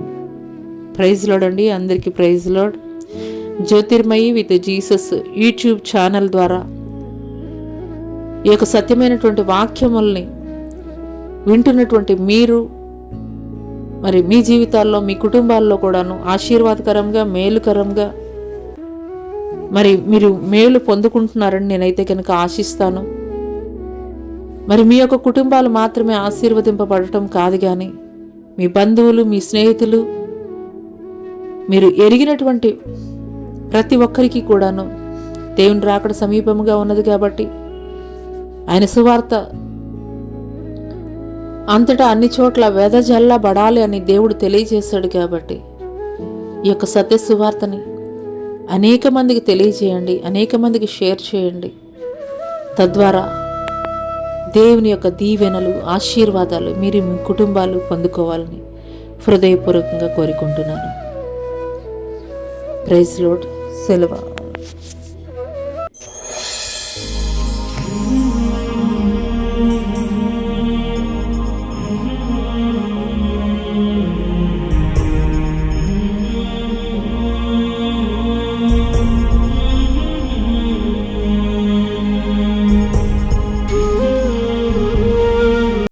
ప్రైజ్ లార్డ్ అండి, అందరికీ praise Lord. Jyothirmayi with Jesus YouTube channel ద్వారా ఈ యొక్క సత్యమైనటువంటి వాక్యముల్ని వింటున్నటువంటి మీరు మరి మీ జీవితాల్లో, మీ కుటుంబాల్లో కూడాను ఆశీర్వాదకరంగా, మేలుకరంగా మరి మీరు మేలు పొందుకుంటున్నారని నేనైతే కనుక ఆశిస్తాను. మరి మీ యొక్క కుటుంబాలు మాత్రమే ఆశీర్వదింపబడటం కాదు, కానీ మీ బంధువులు, మీ స్నేహితులు, మీరు ఎరిగినటువంటి ప్రతి ఒక్కరికి కూడాను దేవుని రాకడ సమీపముగా ఉన్నది కాబట్టి ఆయన సువార్త అంతటా అన్ని చోట్ల వెదజల్లబడాలి అని దేవుడు తెలియజేశాడు. కాబట్టి ఈ యొక్క సత్య సువార్తని అనేక మందికి తెలియజేయండి, అనేక మందికి షేర్ చేయండి. తద్వారా దేవుని యొక్క దీవెనలు, ఆశీర్వాదాలు మీరు మీ కుటుంబాలు పొందుకోవాలని హృదయపూర్వకంగా కోరుకుంటున్నాను. Praise Lord. సెలవు.